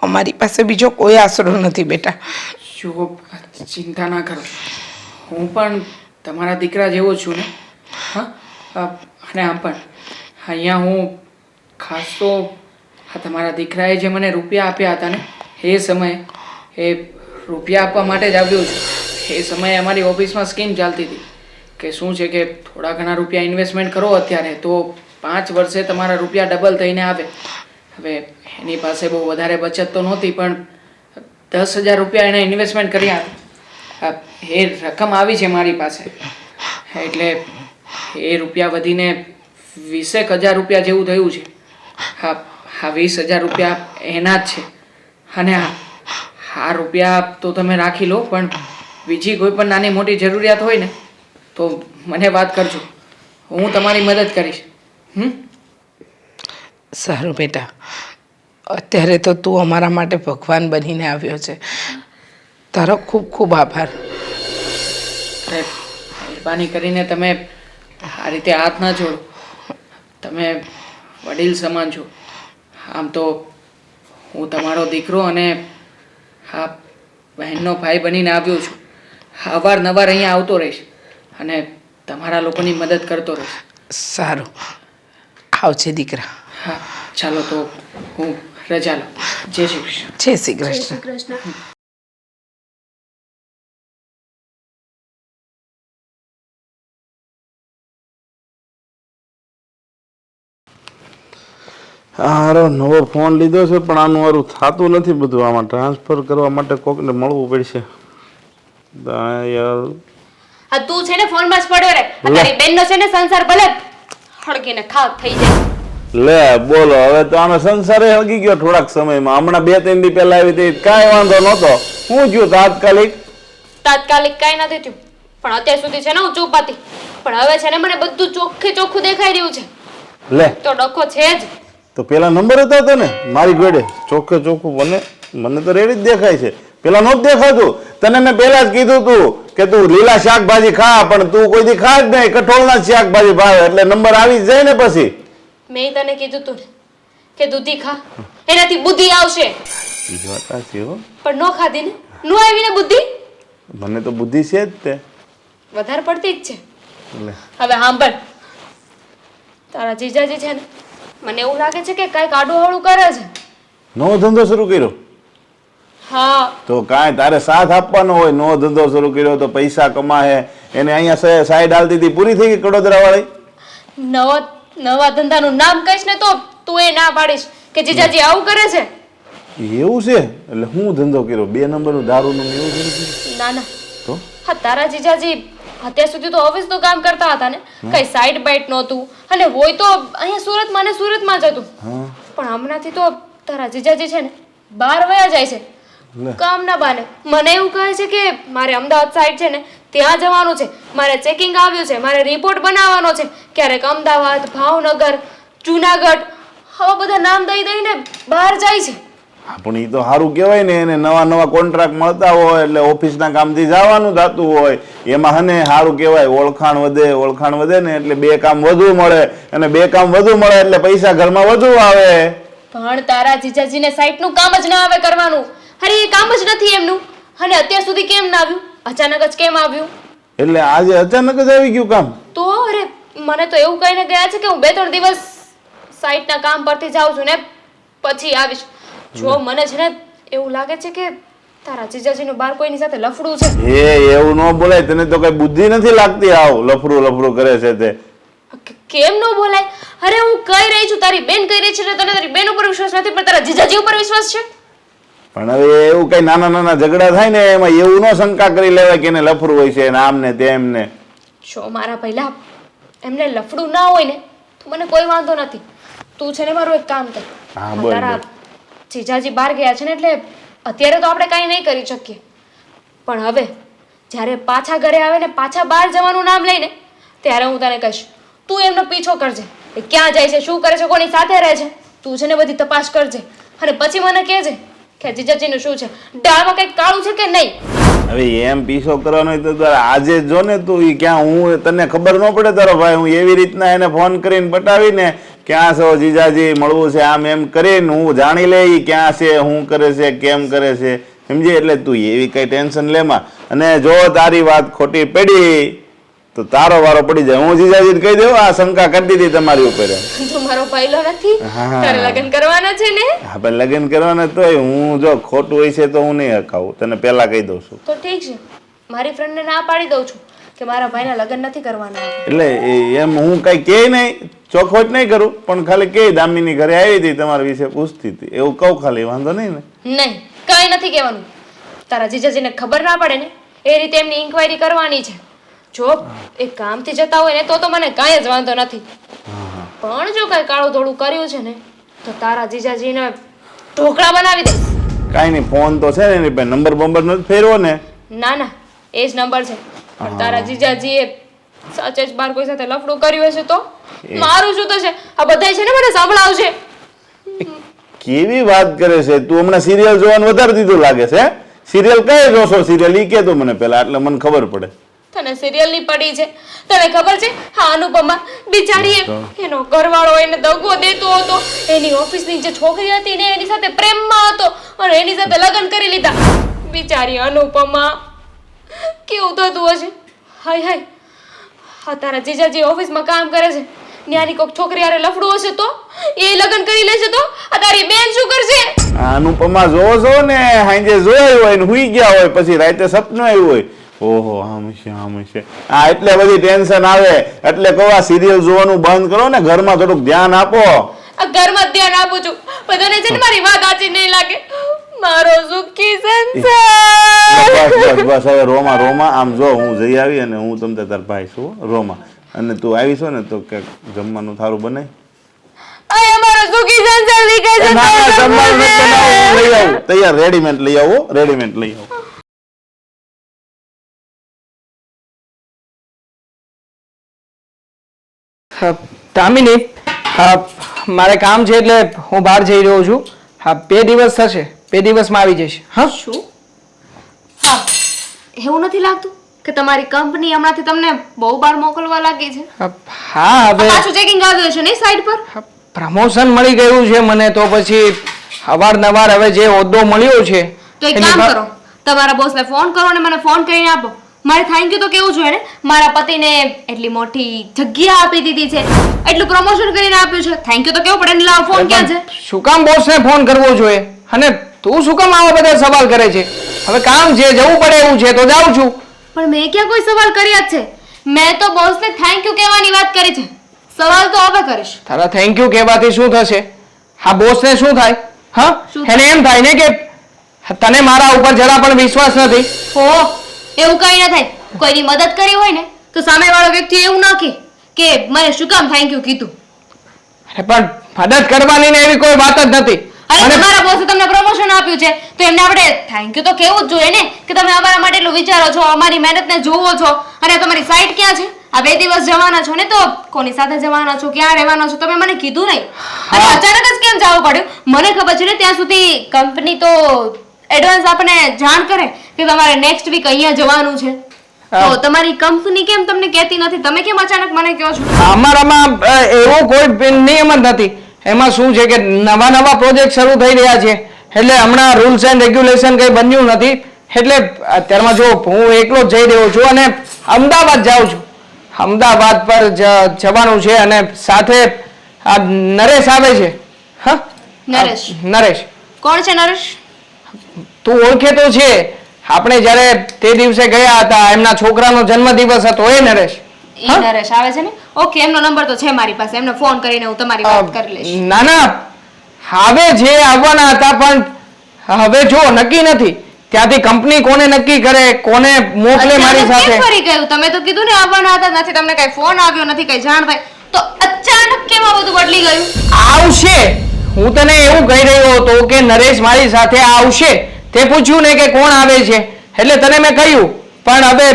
અમારી પાસે બીજો કોઈ આશરો નથી બેટા. જો ચિંતા ના કરો, હું પણ તમારા દીકરા જેવો જ છું ને. હા, અને આમ પણ અહીંયા હું ખાસ તો તમારા દીકરાએ જે મને રૂપિયા આપ્યા હતા ને એ સમયે, એ રૂપિયા આપવા માટે જ આવ્યો છું. એ સમયે અમારી ઓફિસમાં સ્કીમ ચાલતી હતી કે શું છે કે થોડા ઘણા રૂપિયા ઇન્વેસ્ટમેન્ટ કરો અત્યારે તો 5 વર્ષે તમારા રૂપિયા ડબલ થઈને આવે. હવે એની પાસે બહુ વધારે બચત તો નહોતી, પણ 10,000 રૂપિયા એણે ઇન્વેસ્ટમેન્ટ કર્યા. એ રકમ આવી છે મારી પાસે, એટલે એ રૂપિયા વધીને 20,000 રૂપિયા જેવું થયું છે. હા, 20,000 રૂપિયા એના જ છે. અને આ રૂપિયા તો તમે રાખી લો, પણ બીજી કોઈ પણ નાની મોટી જરૂરિયાત હોય ને તો મને વાત કરજો, હું તમારી મદદ કરીશ. સારું બેટા, અત્યારે તો તું અમારા માટે ભગવાન બનીને આવ્યો છે. તારો ખૂબ ખૂબ આભાર. મહેરબાની કરીને તમે આ રીતે હાથ ના જોડો. તમે વડીલ સમાન છો. આમ તો હું તમારો દીકરો અને હા બહેનનો ભાઈ બનીને આવ્યો છું. અવારનવાર અહીંયા આવતો રહીશ અને તમારા લોકોની મદદ કરતો રહીશ. સારું, આવજે દીકરા. હા, ચાલો તો હું રજા લઉં. જય શ્રી કૃષ્ણ. જય શ્રી જય કૃષ્ણ. શ્રી કૃષ્ણ. હારો નવો ફોન લીધો છે પણ આનું મારું થતું નથી બધું. આમાં ટ્રાન્સફર કરવા માટે કોકને મળવું પડશે. યાર આ તું છે ને ફોનમાં જ પડ્યો રે. આ તારી બેનનો છે ને સંસાર ભલે હળગીને ખાવ થઈ જાય. લે બોલો, હવે તો આનો સંસારે હગી ગયો થોડાક સમયમાં. હમણાં 2-3 દી પહેલા આવી હતી કાંઈ વાંધો નહોતો. હું થયું તાત્કાલિક કાંઈ નથી થયું, પણ અત્યાર સુધી છે ને હું ચૂપ હતી, પણ હવે છે ને મને બધું ચોખ્ખે ચોખ્ખું દેખાઈ રહ્યું છે. લે તો ડખો છે જ. તો પેલા નંબર હતા તને મારી જોડે ચોખ્ખે ચોખ્ખું. મને તો રેડી જ દેખાય છે, પેલા નહોતું દેખાતું. તને મેં પહેલા જ કીધું તું કે તું લીલા શાકભાજી ખા, પણ તું કોઈ દી ખા જ નહીં, કઠોળના જ શાકભાજી ભાવે, એટલે નંબર આવી જ જાય ને પછી. મેં તને કીધું તું કે દૂધી ખા, એનાથી બુદ્ધિ આવશે. ઈ વાત સાચી હો. પણ નો ખાધી ને, નો આવી ને બુદ્ધિ. મને તો બુદ્ધિ છે જ તે. વધારે પડતી જ છે. લે હવે સાંભળ, તારા જીજાજી છે ને મને એવું લાગે છે કે કઈક આડું કરે છે. નવો ધંધો શરૂ કર્યો હા, તો કાંઈ તારે સાથ આપવાનો હોય. નવો ધંધો શરૂ કર્યો તો પૈસા કમાહે. એને અહીંયા સાઈડ હાલતી હતી પૂરી થઈ ગઈ કડોદરા વાળી. નવા ધંધાનું નામ કહીશ ને તો તું એ ના પાડીશ કે જીજાજી આવું કરે છે. એવું છે? એટલે હું ધંધો કર્યો 2 નંબરનું દારૂનું ને એવું કર્યું? ના ના, તો હા તારા જીજાજી અત્યાર સુધી તો ઓફિસનું કામ કરતા હતા ને, કઈ સાઈડ બાઈટ નહોતું, અને હોય તો અહીંયા સુરતમાં જ હતું. હા પણ હમણાંથી તો તારા જીજાજી છે ને બહાર વયા જાય છે લે કામના બાને. મને એવું કહે છે કે મારે અમદાવાદ સાઈડ છે ને ત્યાં જવાનું છે, મારે ચેકિંગ આવ્યું છે, મારે રિપોર્ટ બનાવવાનો છે. ક્યારેક અમદાવાદ, ભાવનગર, જુનાગઢ આવા બધા નામ દઈ દઈને બહાર જાય છે. હા, પણ એ તો સારું કહેવાય ને. એને નવા કોન્ટ્રાક્ટ મળતા હોય એટલે ઓફિસના કામથી જવાનું થતું હોય, એમાં હને સારું કહેવાય. ઓળખાણ વધે ને એટલે 2 કામ વધુ મળે, અને 2 કામ વધુ મળે એટલે પૈસા ઘરમાં વધુ આવે. પણ તારા જીજાજીને સાઈટનું કામ જ ના આવે કરવાનું. અરે એ કામ જ નથી એમનું, અને અત્યાર સુધી કેમ ના આવ્યું? અચાનક જ કેમ આવ્યું? એટલે આજે અચાનક જ આવી ગયું કામ? તો અરે મને તો એવું કહીને ગયા છે કે હું 2-3 દિવસ સાઈટના કામ પરથી જાઉં છું ને પછી આવીશ. જો મને છે ને એવું લાગે છે કે તારા જીજાજીનું બહાર કોઈની સાથે લફડું છે. એવું ન બોલાય. તને તો કઈ બુદ્ધિ નથી લાગતી? આવ લફરું કરે છે તે. કેમ ન બોલાય? અરે હું કહી રહી છું, તારી બેન કહી રહી છે, તને તારી બેન ઉપર વિશ્વાસ નથી પણ તારા જીજાજી ઉપર વિશ્વાસ છે. પણ હવે એવું કઈ નાના ઝઘડા થાય ને એમાં એવું ન શંકા કરી લેવાય કે એને લફરું હોય છે ને આમ ને તેમ ને. જો મારા પહેલા એમને લફડું ના હોય ને તો મને કોઈ વાંધો નથી. તું છે ને મારું એક કામ કર, હા, બોલ, તારા જીજાજી બહાર ગયા છે ને એટલે અત્યારે તો આપણે કાંઈ નહીં કરી શકીએ, પણ હવે જ્યારે પાછા ઘરે આવે ને પાછા બહાર જવાનું નામ લઈને ત્યારે હું તને કહીશ, તું એમનો પીછો કરજે, એ ક્યાં જાય છે, શું કરે છે, કોની સાથે રહે છે, તું છે ને બધી તપાસ કરજે અને પછી મને કહેજે કે જીજાજીનું શું છે, દાળમાં કંઈક કાળું છે કે નહીં. હવે એમ પીછો કરવાનો હોય તો તારે આજે જો ને તું ઈ ક્યાં, હું તને ખબર ન પડે તારો ભાઈ, હું એવી રીતના એને ફોન કરીને બતાવીને ક્યાં છો જીજાજી મળવું છે આમ એમ કરીને હું જાણી લે ઈ ક્યાં છે, શું કરે છે, કેમ કરે છે, સમજી. એટલે તું એવી કઈ ટેન્શન લેમાં, અને જો તારી વાત ખોટી પડી તો તારો વારો પડી જાય. હું જીજાજીને કહી દઉં આ શંકા કરી દીધી તમારી ઉપર. તું મારો પહેલો નથી, તારે લગ્ન કરવાના છે ને? હા પણ લગ્ન કરવાના તોય હું જો ખોટું હોય છે તો હું નહીં હકાવું, તને પહેલા કહી દઉં છું. તો ઠીક છે, મારી ફ્રેન્ડને ના પાડી દઉં છું કે મારા ભાઈના લગ્ન નથી કરવાના. એટલે એમ હું કઈ કે નહીં, ચોખવટ નહીં કરું, પણ ખાલી કે દામિની ઘરે આવી હતી તમારા વિશે પૂછતી હતી એવું કહું ખાલી, વાંધો નહીં ને? નહીં, કાંઈ નથી કહેવાનું. તારા જીજાજીને ખબર ના પડે ને એ રીતે એમની ઇન્ક્વાયરી કરવાની છે. જો એ કામથી જતા હોય ને તો મને કાંઈ જ વાંધો નથી, પણ જો કાંઈ કાળું ધોળું કર્યું છે ને તો તારા જીજાજીને ઢોકળા બનાવી દઈશ. કાંઈ નહીં, ફોન તો છે ને એની પાસે, નંબર બંબર નથી ફેરવો ને? ના ના, એ જ નંબર છે, પણ તારા જીજાજીએ સાચે જ બાર કોઈ સાથે લફડું કર્યું હશે તો મારું શું થશે? આ બધાય છે ને મને સંભળાવશે. કેવી વાત કરે છે તું, હમણાં સિરિયલ જોવાનું વધારે દીધું લાગે છે. સિરિયલ કઈ જોશો? સિરિયલ ઈ કે તો મને પેલા, એટલે મને ખબર પડે. તને સિરિયલ ની પડી છે? તને ખબર છે હા અનુપમા બિચારી એનો ઘરવાળો એને દગો દેતો હતો, એની ઓફિસની જે છોકરી હતી ને એની સાથે પ્રેમમાં હતો અને એની સાથે લગ્ન કરી લીધા. બિચારી અનુપમા કેવું થતું હશે? હાય હાય, હા તારા જીજાજી ઓફિસમાં કામ કરે છે, ન્યાની કોઈક છોકરી હારે લફડું હશે તો એ લગ્ન કરી લેશે તો આ તારી બેન શું કરશે? અનુપમા જોવો છો ને, હાંજે જોયું હોય ને હુઈ ગયા હોય, પછી રાતે સપનું આવ્યું હોય, ઓહો આમ છે. હા એટલે બધી ટેન્શન આવે, એટલે કહો આ સિરિયલ જોવાનું બંધ કરો ને, ઘરમાં થોડુંક ધ્યાન આપો. આ ઘરમાં ધ્યાન આપું છું, બધાને છે ને મારી વાત આચી નહીં લાગે. મારો સુખી સંસાર. બસ હવે રોમાં આમ જો હું જઈ આવી અને હું તમને તાર ભાઈ છું રોમાં, અને તું આવી છો ને તો કે જમવાનું થારું બને. મારો સુખી સંસાર વિકાસ લઈ આવું તૈયાર, રેડીમેડ લઈ આવો, રેડીમેડ લઈ આવો. દામિની, મારે કામ છે એટલે હું બહાર જઈ રહ્યો છું. હા 2 દિવસ થશે, 2 દિવસમાં આવી જઈશ. હા શું? હા, એવું નથી લાગતું કે તમારી કંપની હમણાંથી તમને બહુ બાર મોકલવા લાગી છે? હા હવે પાછું ચેકિંગ આવ્યું છે ને સાઈડ પર? પ્રમોશન મળી ગયું છે મને, તો પછી અવારનવાર હવે જે હોદ્દો મળ્યો છે. તો એક કામ કરો, તમારા બોસને ફોન કરો અને મને ફોન કરીને આપો. મારે થેન્ક યુ તો કેવું જોઈએ ને, મારા પતિને એટલી મોટી જગ્યા આપી દીધી છે, એટલું પ્રમોશન કરીને આપ્યું છે, થેન્ક યુ તો કેવું પડે ને. લાવ ફોન ક્યાં છે? શું કામ બોસને ફોન કરવો જોઈએ? અને તું શું કામ આવા બધા સવાલ કરે છે? હવે કામ છે, જવું પડે એવું છે તો જાઉં છું. પણ મેં ક્યાં કોઈ સવાલ કર્યા જ છે? મેં તો બોસને થેન્ક યુ કહેવાની વાત કરી છે, સવાલ તો હવે કરીશ. તારા થેન્ક યુ કહેવાથી શું થશે? હા બોસને શું થાય? હા એને એમ થાય ને કે તને મારા ઉપર જરા પણ વિશ્વાસ નથી. ઓહ, એવું કઈ ના થાય. કોઈની મદદ કરી હોય ને તો સામેવાળો વ્યક્તિ એવું ના કહે કે મને શું કામ થેન્ક યુ કીધું. અરે પણ મદદ કરવાની ને એવી કોઈ વાત જ નથી. અરે તમારા બોસે તમને પ્રમોશન આપ્યું છે તો એમને આપણે થેન્ક યુ તો કહેવું જ જોઈએ ને કે તમે અમારા માટે એટલું વિચારો છો, અમારી મહેનતને જોવો છો. અને તમારી સાઈટ ક્યાં છે? આ 2 દિવસ જવાના છો ને, તો કોની સાથે જવાના છો, ક્યાં રહેવાના છો, તમે મને કીધું નહીં. અને અચાનક જ કેમ જવું પડ્યું? મને ખબર છે ને ત્યાં સુધી કંપની તો એડવાન્સ આપણને જાણ કરે કે તમારે નેક્સ્ટ વીક અહીંયા જવાનું છે. તો તમારી કંપની કેમ તમને કહેતી નથી? તમે કેમ અચાનક મને કહો છો? અમારામાં એવો કોઈ નિયમ જ નથી. એમાં શું છે કે નવા પ્રોજેક્ટ શરૂ થઈ રહ્યા છે, એટલે હમણાં રૂલ્સ એન્ડ રેગ્યુલેશન કંઈ બન્યું નથી, એટલે અત્યારમાં જો હું એકલો જ જઈ રહ્યો છું અને અમદાવાદ જાઉં છું. અમદાવાદ પર જવાનું છે અને સાથે આ નરેશ આવે છે. હા નરેશ. કોણ છે નરેશ? તું ઓળખે તો છે, આપણે જ્યારે તે દિવસે ગયા હતા, એમના છોકરાનો જન્મદિવસ હતો, એ નરેશ. ઈ નરેશ આવે છે ને? ઓકે, એમનો નંબર તો છે મારી પાસે, એમને ફોન કરીને હું તમારી વાત કરી લઈશ. ના ના, હવે જે આવવાના હતા પણ હવે જો નક્કી નથી, ત્યાંથી કંપની કોને નક્કી કરે, કોને મોકલે મારી સાથે. કેમ ફરી ગયું? તમે તો કીધું ને આવવાના હતા, નથી તમને કઈ ફોન આવ્યો, નથી કઈ જાણ થઈ, તો અચાનક કેમ આ બધું બદલી ગયું? આવશે હું તને એવું કહી રહ્યો હતો કે નરેશ મારી સાથે આવશે, તે પૂછ્યું ને કે કોણ આવે છે, એટલે તને મેં કહ્યું. પણ હવે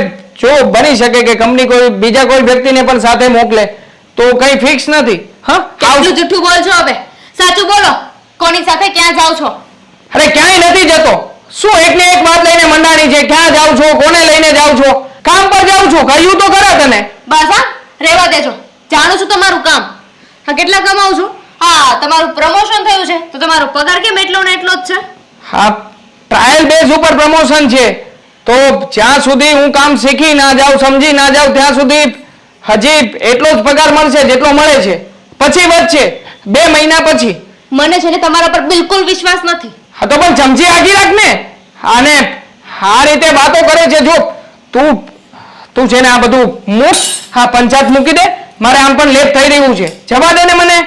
જો બની શકે કે કંપની કોઈ બીજા કોઈ વ્યક્તિને પણ સાથે મોકલે તો કઈ ફિક્સ નથી. હા, કેટલું જૂઠું બોલ છો હવે? સાચું બોલો, કોની સાથે ક્યાં જાવ છો? અરે ક્યાંય નથી જતો. શું એકને એક વાત લઈને મંડાણી છે? ક્યાં જાવ છો? કોને લઈને જાવ છો? કામ પર જાઉં છું, કહ્યું તો ખરા તને. બસ હા, રહેવા દેજો. જાણું છું તમારું કામ. હા, કેટલા કમાવ છો? હા, તમારું પ્રમોશન થયું છે તો તમારો પગાર કેમ એટલો ને એટલો જ છે? હા, ટ્રાયલ બેઝ ઉપર પ્રમોશન છે, તો જ્યાં સુધી હું કામ શીખી ના જાઉં, સમજી ના જાઉં, ત્યાં સુધી હજી એટલો જ પગાર મળશે જેટલો મળે છે. પછી વધશે 2 મહિના પછી. મને છે ને તમારા પર બિલકુલ વિશ્વાસ નથી. હા તો પણ ચમચી આગી રાખ ને. અને આ રીતે વાતો કરે છે. જો તું છે ને આ બધું મૂક. હા, પંચાયત મૂકી દે. મારે આમ પણ લેટ થઈ રહ્યું છે. જવા દે ને મને.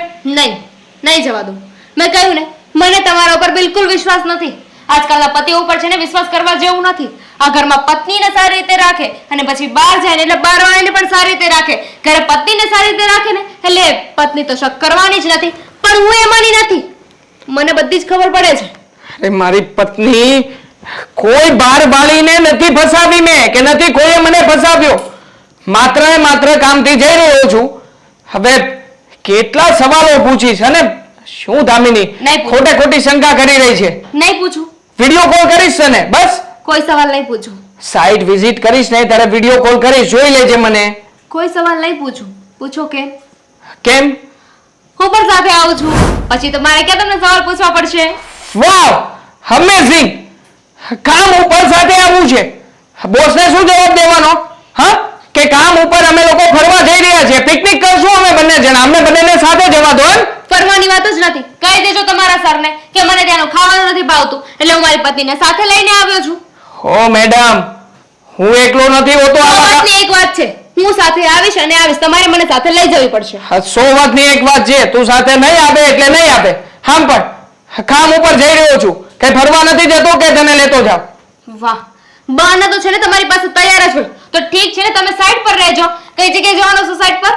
નહીં જવા દઉં. મેં કહ્યું ને, મને તમારા ઉપર બિલકુલ વિશ્વાસ નથી. આજકાલના પતિઓ ઉપર છે ને વિશ્વાસ કરવા જેવું નથી. આ ઘરમાં પત્નીને સારી રીતે રાખે અને પછી બહાર જાય ને એટલે બહારવાળાને પણ સારી રીતે રાખે. ઘરે પત્નીને સારી રીતે રાખે ને એટલે પત્ની તો શક કરવાની જ નથી. પણ હું એમાંની નથી. મને બધી જ ખબર પડે છે. અરે મારી પત્ની કોઈ બાર બાળીને નથી ફસાવી મેં, કે નથી કોઈએ મને ફસાવ્યો. માત્ર ને માત્ર કામથી જઈ રહ્યો છું. હવે કેટલા સવાલો પૂછીશ અને શું દામિની નહીં પૂછું. ખોટે ખોટી શંકા કરી રહી છે. નહીં પૂછું. વિડિયો કોલ કરીશ તને, બસ કોઈ સવાલ નહીં પૂછું. સાઇટ વિઝિટ કરીશ ને ત્યારે વિડિયો કોલ કરીશ, જોઈ લેજે મને. કોઈ સવાલ નહીં પૂછું. પૂછો કેમ? કેમ? હું પણ સાથે આવું છું, પછી તો મારે ક્યાં તમને સવાલ પૂછવા પડશે? વાવ, અમેઝિંગ. કામ ઉપર સાથે આવવું છે, બોસને શું જવાબ દેવાનો? હા, કે કામ ઉપર અમે લોકો ફરવા જઈ રહ્યા છીએ, પિકનિક કરશું અમે બંને જણા, અમને બંનેને સાથે જવા દો. એમ ફરવાની વાત જ નથી. કહી દેજો તમારા સરને કે મને ત્યાંનું ખાવાનું નથી ભાવતું, એટલે હું મારી પત્નીને સાથે લઈને આવ્યો છું. ઓ મેડમ, હું એકલો નથી હોતો. સો વાતની એક વાત છે, હું સાથે આવીશ અને આવીશ. તમારે મને સાથે લઈ જવી પડશે. 100 વાતની એક વાત છે, તું સાથે નહીં આવે એટલે નહીં આવે. હામ પણ કામ ઉપર જઈ રહ્યો છું, કઈ ફરવા નથી જતો કે તને લેતો જાવ. વાહ, બહાના તો છે ને તમારી પાસે તૈયાર જ હોય. તો ઠીક છે ને, તમે સાઈડ પર રહેજો. કઈ જગ્યાએ જવાનું છે સાઈડ પર?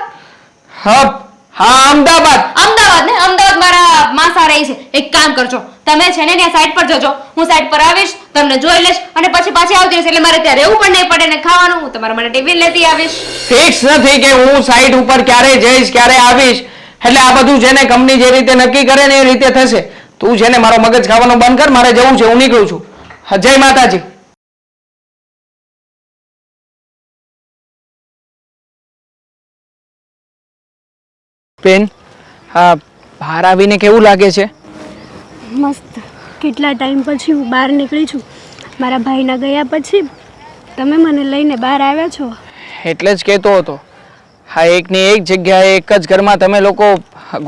હા, અમદાવાદ. અમદાવાદ ને? અમદાવાદ મારા માસા રહે છે. એક કામ કરજો, તમે છે ને ત્યાં સાઈડ પર જજો. હું સાઈડ પર આવીશ, તમને જોઈ લઈશ અને પછી પાછી આવતી રહીશ. એટલે મારે ત્યાં રહેવું પણ નહીં પડે ને ખાવાનું હું તમારા માટે ટિફિન લેતી આવીશ. ફિક્સ નથી કે હું સાઈડ ઉપર ક્યારે જઈશ, ક્યારે આવીશ. એટલે આ બધું છે ને કંપની જે રીતે નક્કી કરે ને એ રીતે થશે. તું છે ને મારો મગજ ખાવાનું બંધ કર. મારે જવું છે, હું નીકળું છું. જય માતાજી. બેન, હા, બહાર આવીને કેવું લાગે છે? મસ્ત. કેટલા ટાઈમ પછી હું બહાર નીકળી છું. મારા ભાઈના ગયા પછી તમે મને લઈને બહાર આવ્યા છો. એટલે જ કહેતો હતો. હા, એકની એક જગ્યાએ એક જ ઘરમાં તમે લોકો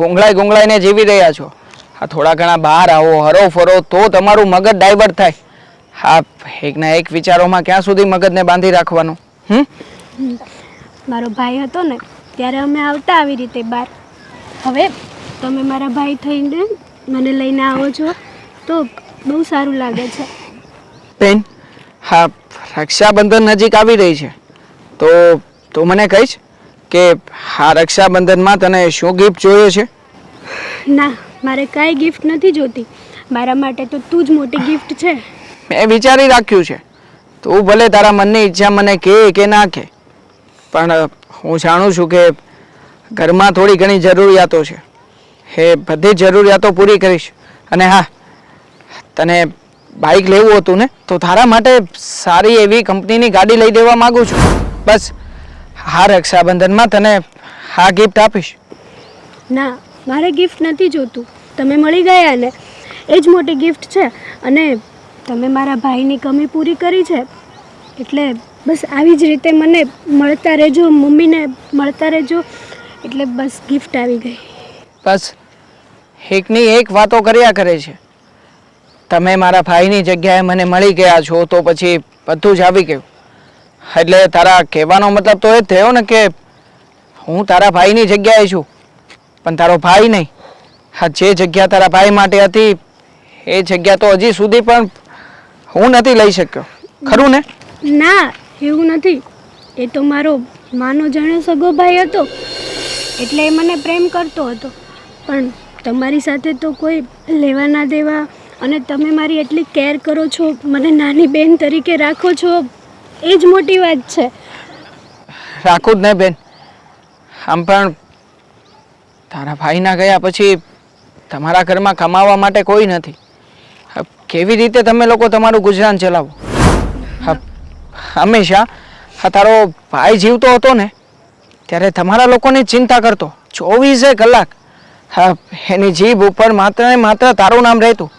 ગોંગળાઈને જીવી રહ્યા છો. હા, થોડા ઘણા બહાર આવો, હરો ફરો તો તમારું મગજ ડાયવર્ટ થાય. હા, એકના એક વિચારોમાં ક્યાં સુધી મગજને બાંધી રાખવાનું? મારો ભાઈ હતો ને ત્યારે અમે આવતા આવી રીતે બહાર. હવે તમે મારા ભાઈ થઈને મને લઈને આવો છો તો બહુ સારું લાગે છે. બેન, હા, રક્ષાબંધન નજીક આવી રહી છે, તો તું મને કહીશ કે હા રક્ષાબંધનમાં તને શું ગિફ્ટ જોઈએ છે? ના, મારે કાંઈ ગિફ્ટ નથી જોતી. મારા માટે તો તું જ મોટી ગિફ્ટ છે. મેં વિચારી રાખ્યું છે. તું ભલે તારા મનની ઈચ્છા મને કહે કે ના કહે, પણ હું જાણું છું કે ઘરમાં થોડી ઘણી જરૂરિયાતો છે. એ બધી જરૂરિયાતો પૂરી કરીશ. અને હા, તને બાઇક લેવું હતું ને, તો તારા માટે સારી એવી કંપનીની ગાડી લઈ દેવા માંગુ છું. બસ હા, રક્ષાબંધનમાં તને હા ગિફ્ટ આપીશ. ના, મારે ગિફ્ટ નથી જોતું. તમે મળી ગયા ને એ જ મોટી ગિફ્ટ છે. અને તમે મારા ભાઈની કમી પૂરી કરી છે, એટલે બસ આવી જ રીતે મને મળતા રહેજો, મમ્મીને મળતા રહેજો. એટલે બસ ગિફ્ટ આવી ગઈ. બસ એકની એક વાતો કર્યા કરે છે. તમે મારા ભાઈની જગ્યાએ મને મળી ગયા છો તો પછી બધું જ આવી ગયું. એટલે તારા કહેવાનો મતલબ તો એ જ થયો ને કે હું તારા ભાઈની જગ્યાએ છું, પણ તારો ભાઈ નહીં. હા, જે જગ્યા તારા ભાઈ માટે હતી એ જગ્યા તો હજી સુધી પણ હું નથી લઈ શક્યો, ખરું ને? ના, એવું નથી. એ તો મારો માનો જાણ્યો સગો ભાઈ હતો, એટલે એ મને પ્રેમ કરતો હતો. પણ તમારી સાથે તો કોઈ લેવા ના દેવા અને તમે મારી એટલી કેર કરો છો, મને નાની બેન તરીકે રાખો છો, એ જ મોટી વાત છે. રાખું જ ને બેન. આમ પણ તારા ભાઈના ગયા પછી તમારા ઘરમાં કમાવા માટે કોઈ નથી. કેવી રીતે તમે લોકો તમારું ગુજરાન ચલાવો? હંમેશા તારો ભાઈ જીવતો હતો ને ત્યારે તમારા લોકોની ચિંતા કરતો. 24 કલાક એની જીભ ઉપર માત્ર ને માત્ર તારું નામ રહેતું.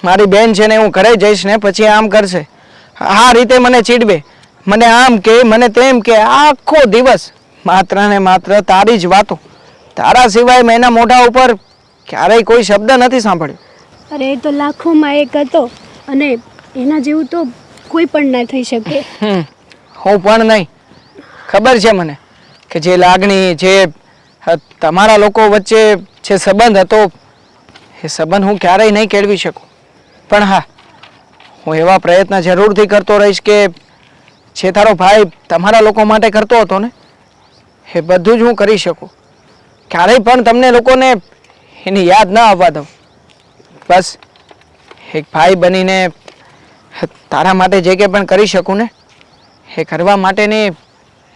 મારી બેન છે ને હું ઘરે જઈશ ને પછી આમ કરશે, આ રીતે મને ચીડવે, મને આમ કે મને તેમ કે, આખો દિવસ માત્ર ને માત્ર તારી જ વાતો. તારા સિવાય મેં એના મોઢા ઉપર ક્યારેય કોઈ શબ્દ નથી સાંભળ્યો. અરે એ તો લાખોમાં એક હતો અને એના જેવું તો કોઈ પણ ના થઈ શકે. હું પણ નહીં. ખબર છે મને કે જે લાગણી, જે તમારા લોકો વચ્ચે જે સંબંધ હતો એ સંબંધ હું ક્યારેય નહીં કેળવી શકું. પણ હા, હું એવા પ્રયત્ન જરૂરથી કરતો રહીશ કે જે તારો ભાઈ તમારા લોકો માટે કરતો હતો ને એ બધું જ હું કરી શકું. ક્યારેય પણ તમને લોકોને એની યાદ ન આવવા દઉં. બસ એક ભાઈ બનીને તારા માટે જે કંઈ પણ કરી શકું ને એ કરવા માટેની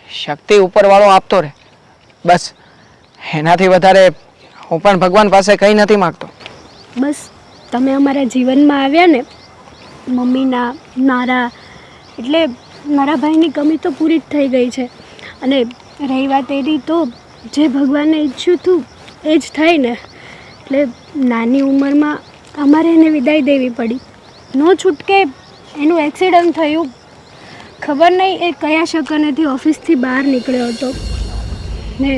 શક્તિ ઉપરવાળો આપતો રહે. બસ એનાથી વધારે હું પણ ભગવાન પાસે કંઈ નથી માગતો. બસ તમે અમારા જીવનમાં આવ્યા ને, મમ્મીના, મારા, એટલે મારા ભાઈની કમી તો પૂરી જ થઈ ગઈ છે. અને રહી વાત એની તો જે ભગવાને ઈચ્છ્યું હતું એ જ થાય ને. એટલે નાની ઉંમરમાં અમારે એને વિદાય દેવી પડી. નો છૂટકે એનું એક્સિડન્ટ થયું. ખબર નહીં એ કયા શકનેથી ઓફિસથી બહાર નીકળ્યો હતો ને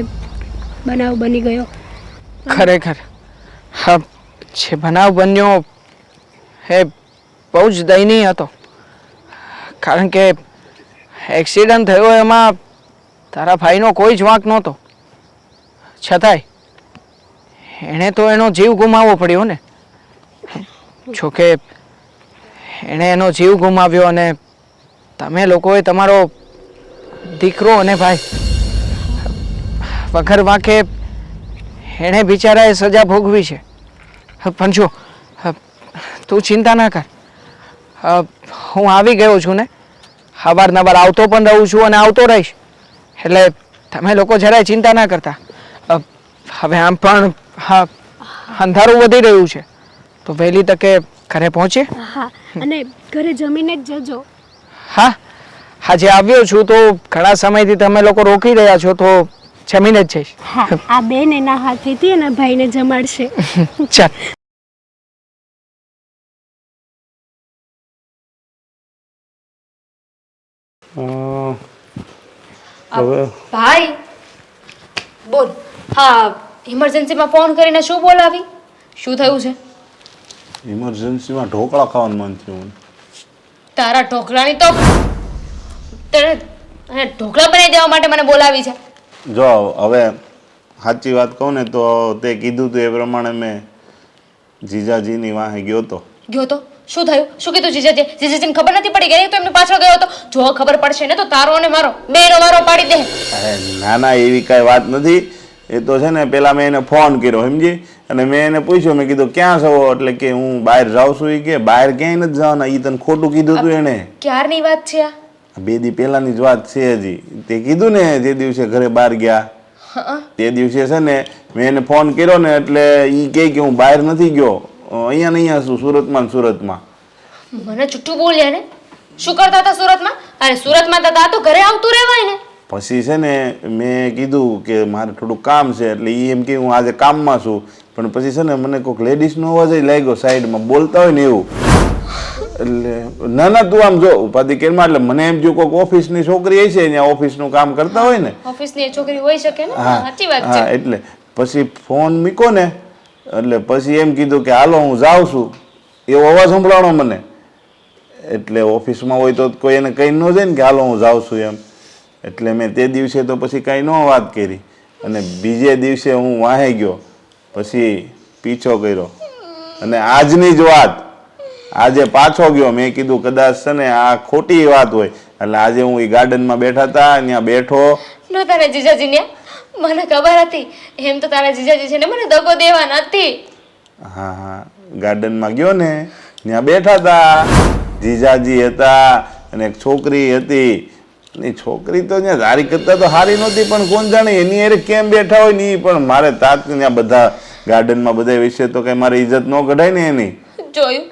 બનાવ બની ગયો. ખરેખર હા, જે બનાવ બન્યો એ બહુ જ દયનીય હતો. કારણ કે એક્સિડન્ટ થયો એમાં તારા ભાઈનો કોઈ જ વાંક નહોતો. છતાંય એણે તો એનો જીવ ગુમાવવો પડ્યો ને. જોકે એણે એનો જીવ ગુમાવ્યો અને તમે લોકોએ તમારો દીકરો અને ભાઈ વગર વાંકે એણે બિચારાએ સજા ભોગવી છે. પણ જો તું ચિંતા ના કર, હું આવી ગયો છું ને, અવારનવાર આવતો પણ રહું છું અને આવતો રહીશ. એટલે તમે લોકો જરાય ચિંતા ના કરતા. હવે આમ પણ હા અંધારું વધી રહ્યું છે તો વહેલી તકે ઘરે પહોંચીએ. હા, અને ઘરે જમીને જ જજો. હા, આજે આવ્યો છું તો ઘણા સમયથી તમે લોકો રોકી રહ્યા છો તો જમીને જ જઈશ. હા, આ બેન એના હાથેથી એના ભાઈને જમાડશે. ચાલ. હવે ભાઈ બોલ. હા, ઇમરજન્સીમાં ફોન કરીને શું બોલાવી? શું થયું છે? ઇમરજન્સીમાં ઢોકળા ખાવાનું મન થયું મને. તારા ઢોકળાની તો તને ઢોકળા બનાવી દેવા માટે મને બોલાવી છે. જો હવે સાચી વાત કહું ને તો તે કીધું હતું એ પ્રમાણે મેં જીજાજીની વાહે ગયો તો. ગયો તો શું થયું? શું કીધું જીજાજી? જીજાજીને ખબર નથી પડી ગઈ તો એમની પાછળ ગયો હતો. જો ખબર પડશે ને તો તારો અને મારો બેનો વારો પાડી દે. અરે ના ના, એવી કાંઈ વાત નથી. એ તો છે ને પેલા મેં એને ફોન કર્યો સમજી, અને મેં એને પૂછ્યું, મેં કીધું ક્યાં છો? એટલે કે હું બહાર જાઉં છું. એ કે બહાર ક્યાંય નથી જવાના. એ તને ખોટું કીધું હતું એને. ક્યારની વાત છે આ? 2 દી પહેલાની જ વાત છે હજી. તે કીધું ને જે દિવસે ઘરે બહાર ગયા તે દિવસે છે ને મેં એને ફોન કર્યો ને એટલે એ કહે કે હું બહાર નથી ગયો, અહીંયા ને અહીંયા છું, સુરતમાં ને સુરતમાં. મને જુઠ્ઠું બોલ્યા ને. શું કરતા હતા સુરતમાં? અરે સુરતમાં હતા તો ઘરે આવતું રહેવાય ને. પછી છે ને મેં કીધું કે મારે થોડું કામ છે, એટલે એ એમ કે હું આજે કામમાં છું. પણ પછી છે ને મને કોઈક લેડીઝનો અવાજ જ લાગ્યો સાઈડમાં બોલતા હોય ને એવું. એટલે ના ના તું આમ જો ઉપાધિ કેરમાં, એટલે મને એમ જો કોઈક ઓફિસની છોકરી હશે ત્યાં ઓફિસનું કામ કરતા હોય ને. ઓફિસની છોકરી હોઈ શકે ને. સાચી વાત છે. હા, એટલે પછી ફોન મૂકો ને એટલે પછી એમ કીધું કે હાલો હું જાઉં છું, એવો અવાજ સંભળાણો મને. એટલે ઓફિસમાં હોય તો કોઈ એને કહી ન જાય ને કે હાલો હું જાઉં છું એમ. એટલે મેં તે દિવસે તો પછી કાંઈ ન વાત કરી. અને બીજે દિવસે હું વાહે ગયો, પછી પીછો કર્યો. અને આજની જ વાત, આજે પાછો ગયો. મેં કીધું કદાચ છે ને આ ખોટી વાત હોય. એટલે આજે હું એ ગાર્ડનમાં બેઠા હતા, ત્યાં બેઠો. નહોતા ને જીજાજી ને? મને ખબર હતી એમ તો તારા જીજાજી છે ને મને દગો દેવા નથી. હા હા ગાર્ડનમાં ગયો ને ત્યાં બેઠા હતા જીજાજી હતા અને એક છોકરી હતી. એ છોકરી તો ત્યાં સારી કરતા તો સારી નહોતી પણ કોણ જાણે એની અરે કેમ બેઠા હોય ને ઈ પણ મારે તાત ત્યાં બધા ગાર્ડનમાં બધા વિશે તો કઈ મારી ઇજ્જત ન કઢાય ને એની. જોયું,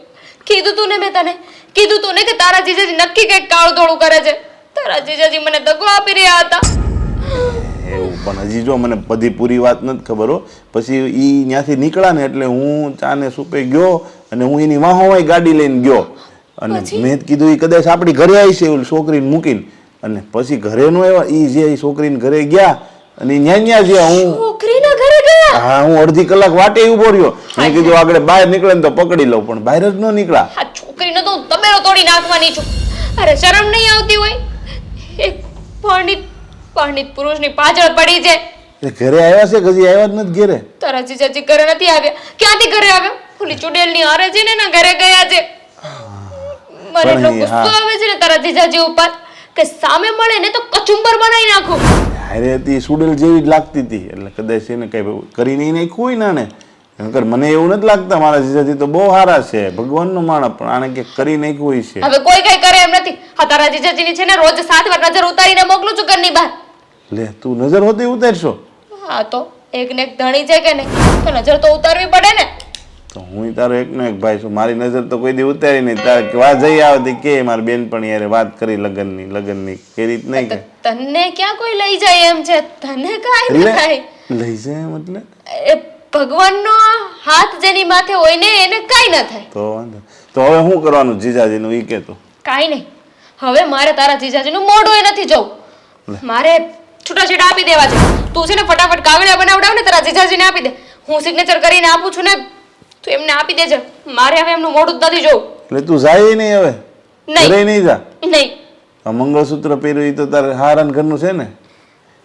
કીધું તું ને મેં તને, કીધું તું ને કે તારા જીજાજી નક્કી કંઈક કાળું ધોળું કરે છે. તારા જીજાજી મને દગો આપી રહ્યા હતા. એવું પણ હજી જો મને બધી પૂરી વાત નથી ખબર હો. પછી ઈ ત્યાંથી નીકળ્યા ને એટલે હું ચાને સુપે ગયો અને હું એની વાહોવાય ગાડી લઈને ગયો અને મેં કીધું ઈ કદાચ આપણી ઘરે આવી છે છોકરીને મૂકીને. અને પછી ઘરે નો આવ્યા ઈ જે છોકરીને ઘરે ગયા અને ન્યા જ્યાં હું છોકરીના ઘરે ગયા. હા હું અડધી કલાક વાટે ઉભો રહ્યો. મેં કીધું આગળ બહાર નીકળે ને તો પકડી લઉં પણ બહાર જ ન નીકળ્યા. આ છોકરીને તો હું તમેરો તોડી નાખવાની છું. અરે શરમ નહીં આવતી હોય? એક પરણિત પુરુષની પાછળ પડી છે. એ ઘરે આવ્યા છે કે હજી આવ્યા જ નથી ઘરે? તારા જીજાજી ઘરે નથી આવ્યા. ક્યાંથી ઘરે આવ્યા? ઓલી ચુડેલની હારે છે ને એના ઘરે ગયા છે. મને એટલો ગુસ્સો આવે છે ને તારા જીજાજી ઉપર કે સામે મળે ને તો કચુંબર બનાવી નાખું. હારે હતી સુડેલ જેવી જ લાગતી હતી એટલે કદાચ એને કઈ કરી નહીં નાખ્યું હોય ને નકર મને એવું નથી લાગતા. મારા જીજાજી તો બહુ સારા છે, ભગવાનનો માણસ, પણ આને કે કરી નાખ્યું હોય છે. હવે કોઈ કઈ કરે એમ નથી. આ તારા જીજાજીની છે ને રોજ 7 વાર નજર ઉતારીને મોકલું છું ઘરની બહાર. લે તું નજર હોતી ઉતારશો? હા તો એક ને એક ધણી છે કે નહીં તો નજર તો ઉતારવી પડે ને. તો હું તારો એકનો એક ભાઈ છું, મારી નજર તો કોઈ દી ઉતારી નહીં. તારે વાત જઈ આવતી કે મારી બેનપણી યારે વાત કરી લગ્નની કે રીત નહીં કે તને ક્યાં કોઈ લઈ જાય એમ છે? તને કાંઈ ન થાય. લઈ જાય મતલબ એ ભગવાનનો હાથ જેની માથે હોય ને એને કાંઈ ન થાય. તો વાંધો. તો હવે શું કરવાનું જીજાજીનું ઈ કે? તો કાંઈ નહીં. હવે મારે તારા જીજાજીનું મોઢું નથી જોવું. મારે છૂટાછેડા આપી દેવા છે. તું છે ને ફટાફટ કાગળિયા બનાવડાવ ને તારા જીજાજીને આપી દે. હું સિગ્નેચર કરીને આપું છું ને તું એમને આપી દેજે. મારે હવે એમનું મોઢું જ નથી જોવું. એટલે તું જાય નહીં હવે? નહીં. ઘરે નહીં જા? નહીં. આ મંગળસૂત્ર પહેર્યું ઈ તો તારે હારાન ઘરનું છે ને?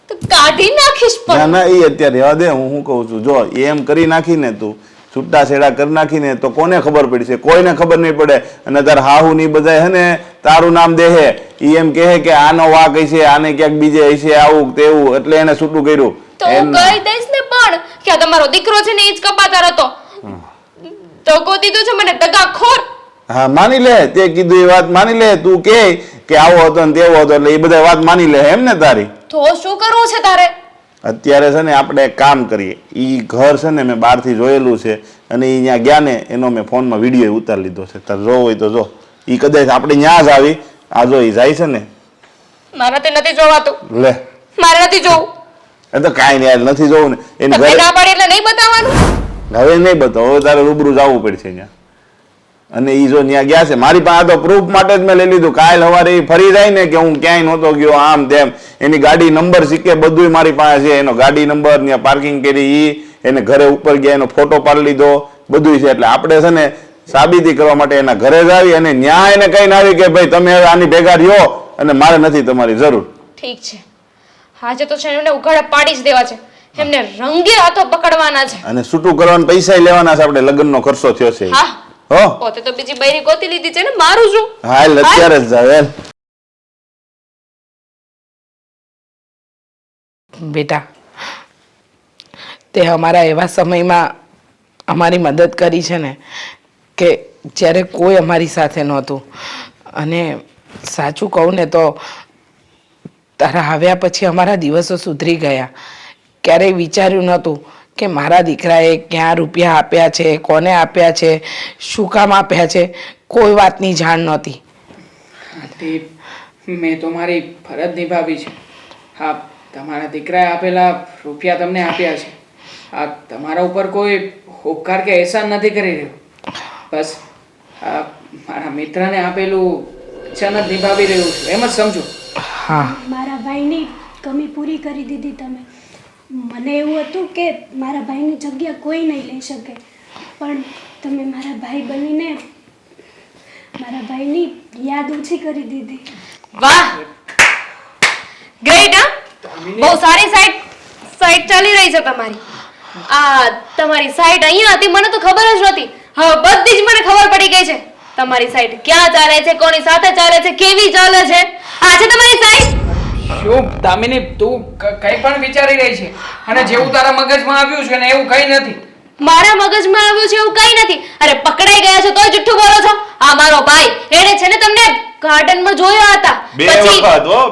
તો કાઢી નાખીશ ના પણ. ના ઈ અત્યારે રહેવા દે. હું શું કહું છું, જો એમ કરી નાખીને તું છૂટા છેડા કરી નાખીને તો કોને ખબર પડશે? કોઈને ખબર નહીં પડે. અને તાર હાહુ ની બધાય હે ને તારું નામ દેહે. ઈ એમ કહે કે આનો વાક હશે, આને ક્યાંક બીજે હશે, આવું તેવું, એટલે એને છૂટું કર્યું. તો હું કહી દઈશ ને પણ કે આ તમારો દીકરો છે ને ઈ જ કપાતર હતો. દગો દીધો છે મને, દગાખોર. હા માની લે, તે કીધું એ વાત માની લે. તું કે આવો હતો ને તેવો હતો એટલે એ બધા વાત માની લે એમ ને તારી? તો શું કરવું છે તારે? અત્યારે છે ને આપણે એક કામ કરીએ. ઈ ઘર છે ને મેં બહારથી જોયેલું છે અને ઈ ત્યાં ગયા ને એનો મેં ફોનમાં વિડીયો ઉતારી લીધો છે. તારે જોવો હોય તો જો. ઈ કદાચ આપણે ત્યાં જ આવી. આ જો ઈ જાય છે ને. મારાથી નથી જોવાતું. લે મારે નથી જોવું. એ તો કાંઈ નહીં, યાર નથી જોવું ને. એને તમને ઘરે ના પાડી એટલે નહીં બતાવવાનું. હવે નહીં બતાવો, હવે તારે રૂબરૂ જવું પડશે ત્યાં. અને ઈ જો ત્યાં ગયા છે મારી પાસે તો પ્રૂફ માટે જ મેં લઈ લીધું. કાલ સવારે ઈ ફરી જાય ને કે હું ક્યાંય નહોતો ગયો આમ તેમ, એની ગાડી નંબર સિક્કે બધું મારી પાસે છે. એનો ગાડી નંબર ત્યાં પાર્કિંગ કરી, ઈ એને ઘરે ઉપર ગયા એનો ફોટો પાડી લીધો, બધું છે. એટલે આપણે છે ને સાબિતી કરવા માટે એના ઘરે જ આવી અને ન્યા એને કઈ ના આવી કે ભાઈ તમે હવે આની ભેગા રહ્યો અને મારે નથી તમારી જરૂર. ઠીક છે, આજે તો છે એમને ઉઘાડા પાડી જ દેવા છે. એમને રંગે હાથો પકડવાના છે અને છૂટું કરવાના પૈસા લેવાના છે. આપણે લગ્નનો ખર્ચો થયો છે. હા હો પોતે તો બીજી બૈરી ગોતી લીધી છે ને, મારું શું? હાલ અત્યારે જ જાવ. બેટા, તે અમારા એવા સમયમાં અમારી મદદ કરી છે ને કે જ્યારે કોઈ અમારી સાથે નહોતું. અને સાચું કહું ને તો તારા આવ્યા પછી અમારા દિવસો સુધરી ગયા. ક્યારેય વિચાર્યું નહોતું કે મારા દીકરાએ ક્યાં રૂપિયા આપ્યા છે, કોને આપ્યા છે, શું કામ આપ્યા છે, કોઈ વાતની જાણ નહોતી. આંટી, મેં તો મારી ફરજ નિભાવી છે. હા, તમારા દીકરાએ આપેલા રૂપિયા તમને આપ્યા છે. આ તમારા ઉપર કોઈ ઉપકાર કે એહસાન નથી કરી રહ્યો. બસ આ મારા મિત્રને આપેલું વચન જ નિભાવી રહ્યું છું, એમ જ સમજો. હા, મારા ભાઈની કમી પૂરી કરી દીધી તમે. મને એવું હતું કે મારા ભાઈની જગ્યા કોઈ નહીં લઈ શકે, પણ તમે મારા ભાઈ બનીને મારા ભાઈની યાદ ઓછી કરી દીધી. વાહ, ગ્રેટ. બહુ સારી સાઈટ ચાલી રહી છે તમારી. આ તમારી સાઈટ અહીંયા હતી મને તો ખબર જ નહોતી. હવે બધી જ મને ખબર પડી ગઈ છે. તમારી સાઈટ ક્યાં ચાલે છે, કોની સાથે ચાલે છે, કેવી ચાલે છે. આ છે તમારી સાઈટ. શું દામિની તું કંઈ પણ વિચારી રહી છે અને જેવું તારા મગજમાં આવ્યું છે ને એવું કંઈ નથી. મારા મગજમાં આવ્યું છે એવું કંઈ નથી. અરે પકડાઈ ગયા છો તોય જુઠ્ઠું બોલો છો. આ મારો ભાઈ એણે છે ને તમને ગાર્ડનમાં જોયા હતા.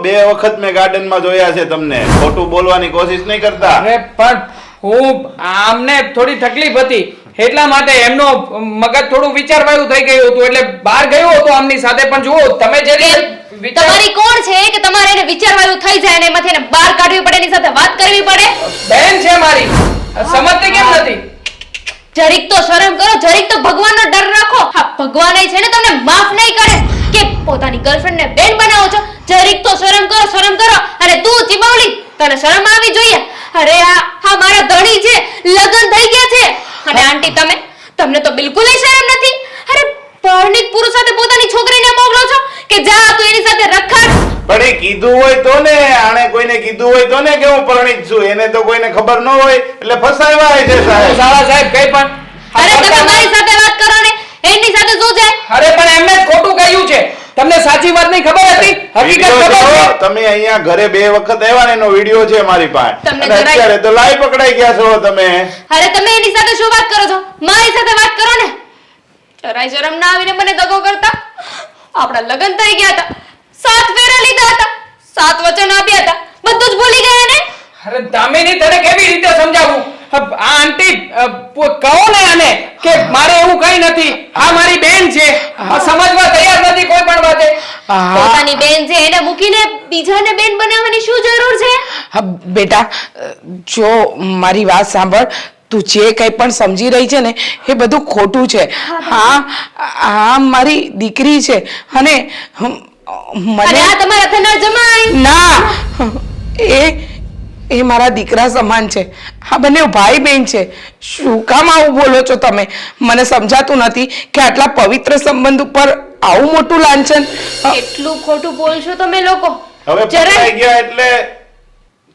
બે વખત મેં ગાર્ડનમાં જોયા છે તમને. ખોટું બોલવાની કોશિશ નહીં કરતા. અરે પણ હું આમને થોડી તકલીફ હતી એટલા માટે એમનો મગજ થોડું વિચારવાયું થઈ ગયું હતું એટલે બહાર ગયો હતો આમની સાથે. પણ જુઓ તમે જે રીતે તમારી કોણ છે કે તમારે એને વિચારવાનું થઈ જાય અને એમાંથી એને બહાર કાઢવી પડે, એની સાથે વાત કરવી પડે? બહેન છે મારી, સમજતી કેમ નથી? જરીક તો શરમ કરો, જરીક તો ભગવાનનો ડર રાખો. હા, ભગવાન છે ને તમને માફ નહીં કરે કે પોતાની ગર્લફ્રેન્ડને બેન બનાવો છો. જરીક તો શરમ કરો, શરમ કરો. અને તું ચીબાવલી, તને શરમ આવી જોઈએ. અરે આ મારા ધણી છે, લગ્ન થઈ ગયા છે. અને આંટી તમને તો બિલકુલ શરમ નથી. અરે પરણિત પુરુષ સાથે પોતાની છોકરીને મોકલો છો કે જા તું એની સાથે રખાડ. પણ એ કીધું હોય તો ને, આણે કોઈને કીધું હોય તો ને કે હું પરણિત છું. એને તો કોઈને ખબર ન હોય એટલે ફસાવ્યા છે સાહેબ. સારા સાહેબ કઈ પણ અરે તમે મારી સાથે વાત કરો ને, એની સાથે શું છે? અરે પણ એમને જ ખોટું કહ્યું છે. તમને સાચી વાત નહીં ખબર હતી? હકીકત ખબર છે? તમે અહીંયા ઘરે 2 વખત આવ્યા ને એનો વિડિયો છે મારી પાસે. તમને અને અત્યારે તો લાઈ પકડાઈ ગયા છો તમે. અરે તમે એની સાથે શું વાત કરો છો? મારી સાથે વાત કરો ને. જરાય શરમ ના આવીને મને દગો કરતા. આપણા લગ્ન થઈ ગયા હતા, 7 ફેરા લીધા હતા, 7 વચન આપ્યા હતા, બધું જ ભૂલી ગયા ને? અરે દામિની તને કેવી રીતે સમજાવું? આ આંટી કહો ને આને કે મારે એવું કઈ નથી, આ મારી બેન છે. આ સમજવા તૈયાર નથી કોઈ પણ વાતે. પોતાની બેન છે એને મૂકીને બીજાને બેન બનાવવાની શું જરૂર છે? હા બેટા, જો મારી વાત સાંભળ. તું જે કંઈ પણ સમજી રહી છે ને એ બધું ખોટું છે. હા, આ મારી દીકરી છે અને અને આ તમારા થનાર જમાઈ? ના, એ મારા દીકરા સમાન છે. આ બંને ભાઈ બહેન છે. શું કામ આવું બોલો છો તમે? મને સમજાતું નથી કે આટલા પવિત્ર સંબંધ ઉપર આવું મોટું લાંછન. કેટલું ખોટું બોલશો તમે લોકો. હવે પકડાઈ ગયા એટલે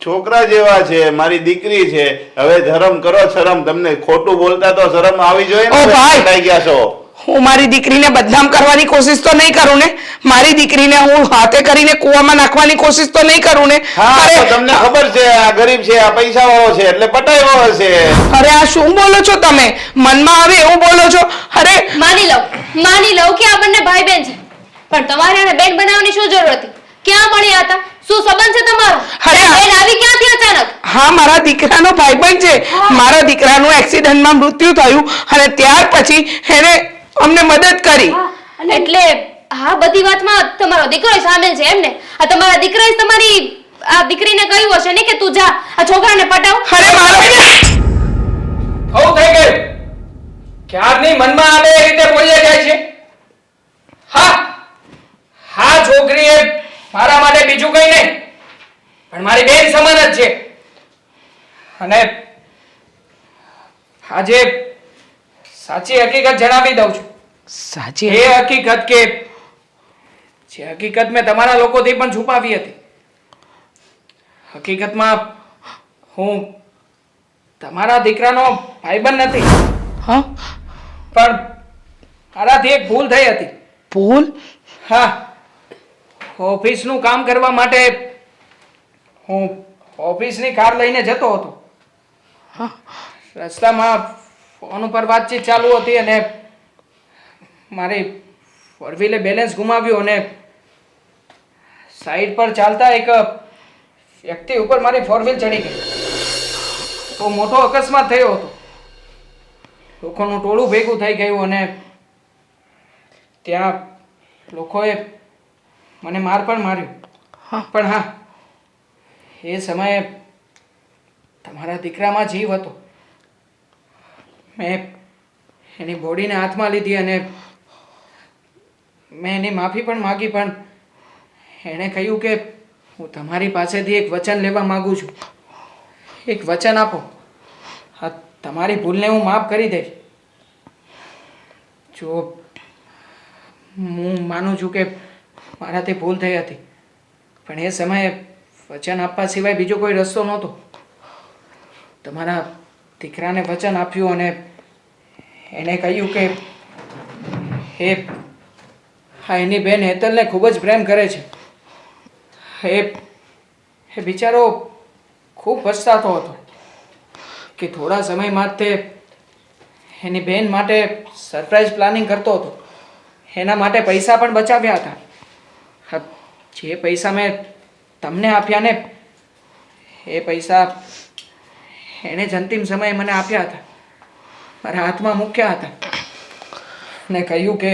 છોકરા જેવા છે, મારી દીકરી છે. હવે ધર્મ કરો, શરમ. તમને ખોટું બોલતા તો શરમ આવી જોઈએ ને. ઓ ભાઈ! પકડાઈ ગયા છો. હું મારી દીકરીને બદનામ કરવાની કોશિશ તો નહીં કરું ને. મારી દીકરીને હું હાથે કરીને કૂવામાં નાખવાની કોશિશ તો નહીં કરું ને. હા, તો તમને ખબર છે આ ગરીબ છે, આ પૈસા વાળો છે એટલે પટાવ્યો હશે. અરે આ શું બોલો છો તમે? મનમાં આવે એવું બોલો છો? અરે માની લઉં કે આ બંને ભાઈ બેન છે, પણ તમારે એને બેન બનાવવાની શું જરૂર હતી? ક્યાં મળ્યા હતા? શું સંબંધ છે તમારો? અરે બેન આવી ક્યાંથી અચાનક? હા, મારા દીકરાનો ભાઈબંધ છે. મારા દીકરાનું એક્સિડન્ટમાં મૃત્યુ થયું અને ત્યાર પછી એને અમને મદદ કરી. એટલે આ બધી વાતમાં તમારો દીકરો સામેલ છે એમ ને? આ તમારા દીકરાએ તમારી આ દીકરીને કહ્યું હશે ને કે તું જા આ છોકરાને પટાવ. અરે મારો બહુ થઈ ગયું. ક્યારની મનમાં આવે એ રીતે બોલ્યા જાય છે. હા છોકરી એ મારા માટે બીજું કઈ નહીં પણ મારી બેન સમાન જ છે. અને આજે સાચી હકીકત જણાવી દઉં છું. સાચી એ હકીકત કે જે હકીકત મેં તમારા લોકોથી પણ છુપાવી હતી. હકીકતમાં હું તમારા દીકરાનો ભાઈબંધ નથી. હા, પણ મારાથી એક ભૂલ થઈ હતી. ભૂલ? હા, ઓફિસનું કામ કરવા માટે હું ઓફિસની કાર લઈને જતો હતો. રસ્તામાં ફોન ઉપર વાતચીત ચાલુ હતી અને મારી ફોર વ્હીલે બેલેન્સ ગુમાવ્યું અને સાઈડ પર ચાલતા એક વ્યક્તિ ઉપર મારી ફોર વ્હીલ ચડી ગઈ. તો મોટો અકસ્માત થયો હતો. લોકોનું ટોળું ભેગું થઈ ગયું અને ત્યાં લોકોએ મને માર પણ માર્યો. પણ હા, એ સમયે તમારા દીકરામાં જીવ હતો. મેં એની બોડીને હાથમાં લીધી અને મેં એની માફી પણ માગી. પણ એણે કહ્યું કે હું તમારી પાસેથી એક વચન લેવા માંગુ છું. એક વચન આપો, હા તમારી ભૂલને હું માફ કરી દઈશ. જો હું માનું છું કે મારાથી ભૂલ થઈ હતી પણ એ સમયે વચન આપવા સિવાય બીજો કોઈ રસ્તો નહોતો. તમારા દીકરાને વચન આપ્યું અને એણે કહ્યું કે એની બેન હેતલને ખૂબ જ પ્રેમ કરે છે. એ બિચારો ખૂબ પછતાતો હતો કે થોડા સમયમાં જ તે એની બહેન માટે સરપ્રાઈઝ પ્લાનિંગ કરતો હતો. એના માટે પૈસા પણ બચાવ્યા હતા. હા, જે પૈસા મેં તમને આપ્યા ને એ પૈસા એણે જ અંતિમ સમયે મને આપ્યા હતા, મારા હાથમાં મૂક્યા હતા ને કહ્યું કે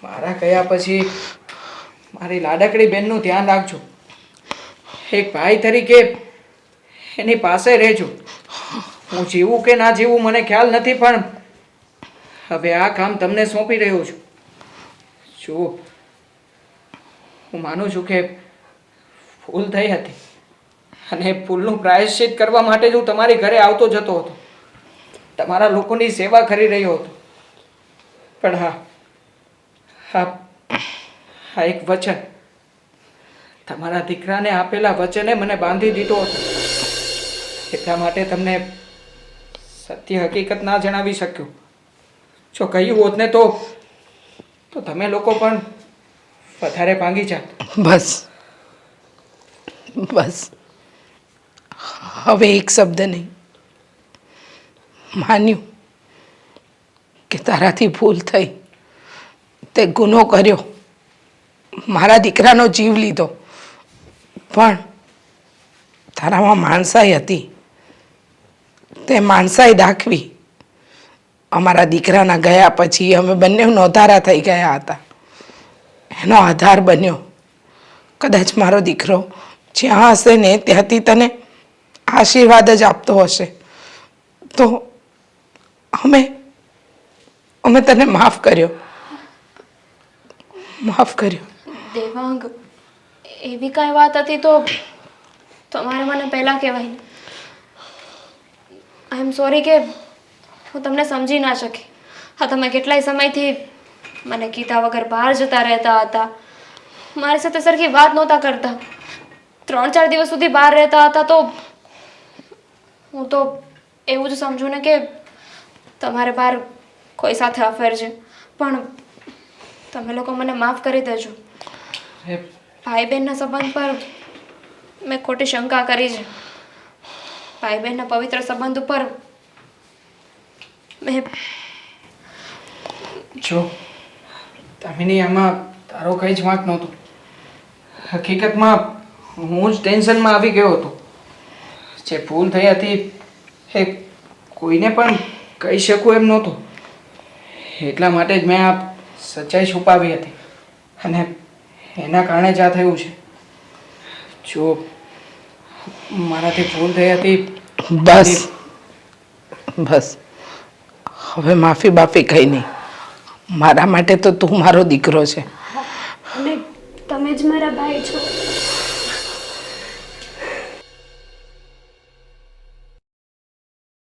મારા ગયા પછી મારી લાડકડી બહેનનું ધ્યાન રાખજો. એક ભાઈ તરીકે એની પાસે રહેજો. હું જીવું કે ના જીવું મને ખ્યાલ નથી, પણ હવે આ કામ તમને સોંપી રહ્યો છું. જો હું માનું છું કે ભૂલ થઈ હતી અને ભૂલનું પ્રાયશ્ચિત કરવા માટે જ હું તમારી ઘરે આવતો જતો હતો, તમારા લોકોની સેવા કરી રહ્યો હતો. પણ હા હા હા, એક વચન, તમારા દીકરાને આપેલા વચને મને બાંધી દીધો હતો. એટલા માટે તમને સત્ય હકીકત ના જણાવી શક્યો. જો કહ્યું હોત ને તો તમે લોકો પણ વધારે ભાંગી જાત. બસ બસ, હવે એક શબ્દ નહીં. માન્યું કે તારાથી ભૂલ થઈ, તે ગુનો કર્યો, મારા દીકરાનો જીવ લીધો, પણ તારામાં માણસાઈ હતી. તે માણસાઈ દાખવી. અમારા દીકરાના ગયા પછી અમે બંને નોધારા થઈ ગયા હતા. એનો આધાર બન્યો. કદાચ મારો દીકરો જ્યાં હશે ને ત્યાંથી તને આશીર્વાદ જ આપતો હશે. તો અમે તને માફ કર્યો, માફ કર્યો. દેવાંગ, એવી કાંઈ વાત હતી તો તમારે મને પહેલાં કહેવાય ને. આઈ એમ સોરી કે હું તમને સમજી ના શકી. હા, તમે કેટલાય સમયથી મને કીધા વગર બહાર જતા રહેતા હતા, મારી સાથે સરખી વાત નહોતા કરતા, 3-4 દિવસ સુધી બહાર રહેતા હતા. તો હું તો એવું જ સમજુ ને કે તમારે બહાર કોઈ સાથે અફેર છે. પણ તમે લોકો મને માફ કરી દેજો. ભાઈ બહેનના સંબંધ પર મેં ખોટી શંકા કરી છે. ભાઈ બહેનના પવિત્ર સંબંધ ઉપર મેં જો દામિની, આમાં તારો કંઈ જ વાંક નહોતો. હકીકતમાં હું જ ટેન્શનમાં આવી ગયો હતો. જે ભૂલ થઈ હતી એ કોઈને પણ કહી શકું એમ નહોતું. એટલા માટે જ મેં આ સચ્ચાઈ છુપાવી હતી અને એના કારણે જ આ થયું છે. જો મારાથી ભૂલ થઈ હતી. બસ બસ, હવે માફી બાફી કંઈ નહીં. મારા માટે તો તું મારો દીકરો છે. અને તમે જ મારા ભાઈ છો.